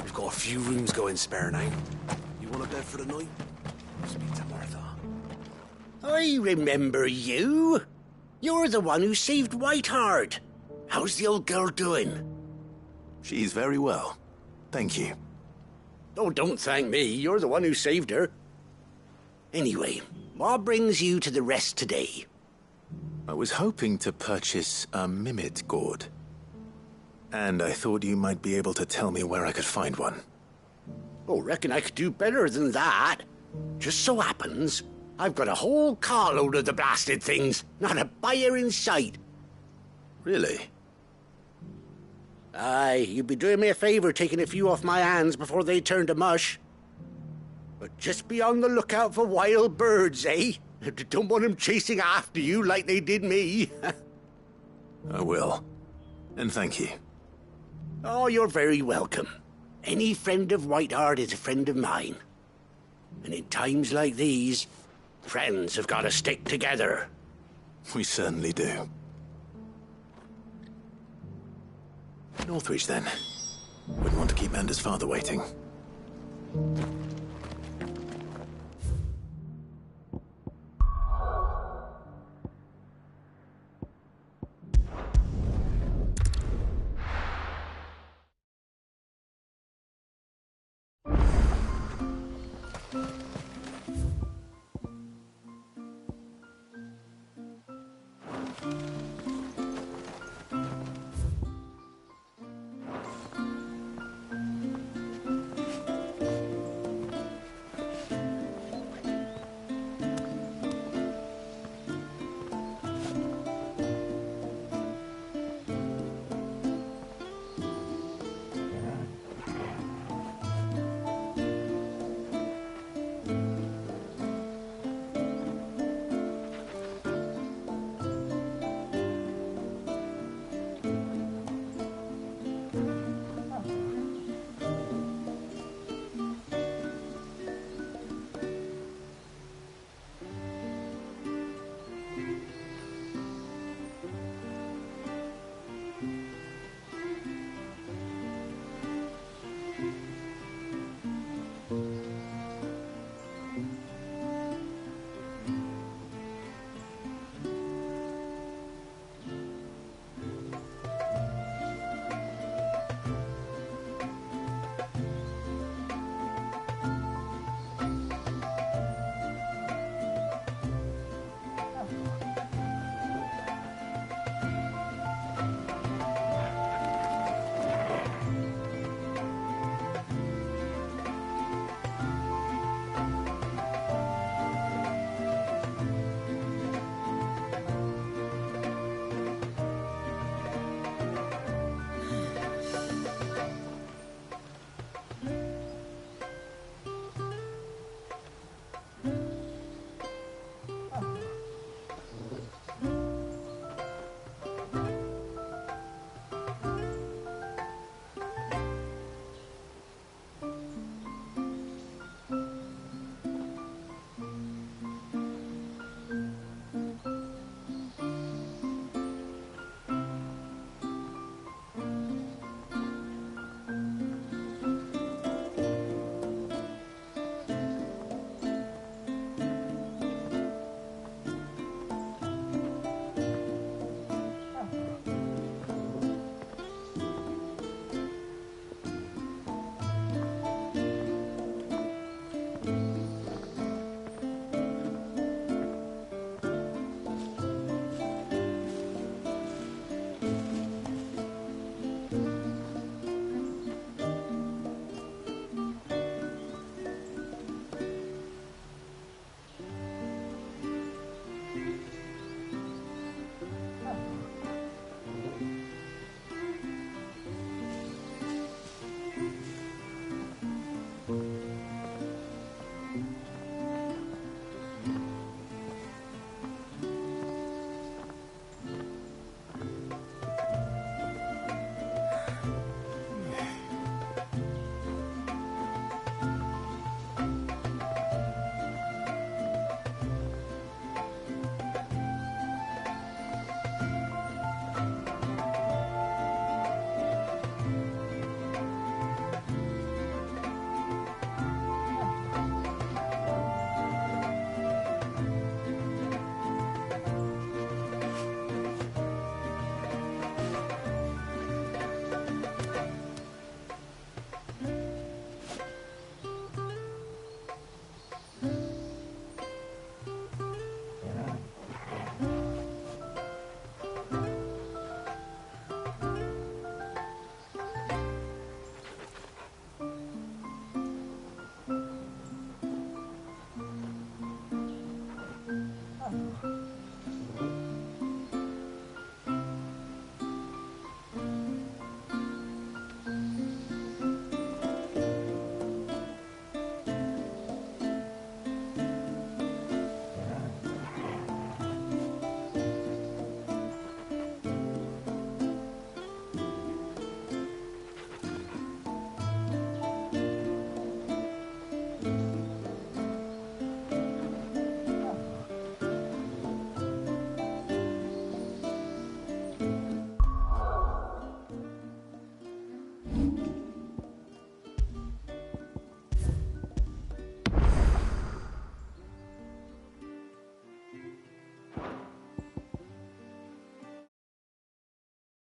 We've got a few rooms going spare now. You want a bed for the night? Speak to Martha. I remember you. You're the one who saved Whiteheart. How's the old girl doing? She's very well. Thank you. Oh, don't thank me. You're the one who saved her. Anyway, what brings you to the rest today? I was hoping to purchase a mimid gourd. And I thought you might be able to tell me where I could find one. Oh, reckon I could do better than that. Just so happens, I've got a whole carload of the blasted things. Not a buyer in sight. Really? Aye, you'd be doing me a favour taking a few off my hands before they turn to mush. But just be on the lookout for wild birds, eh? Don't want them chasing after you like they did me. I will. And thank you. Oh, you're very welcome. Any friend of Whiteheart is a friend of mine. And in times like these, friends have got to stick together. We certainly do. Northreach, then. Wouldn't want to keep Mander's father waiting.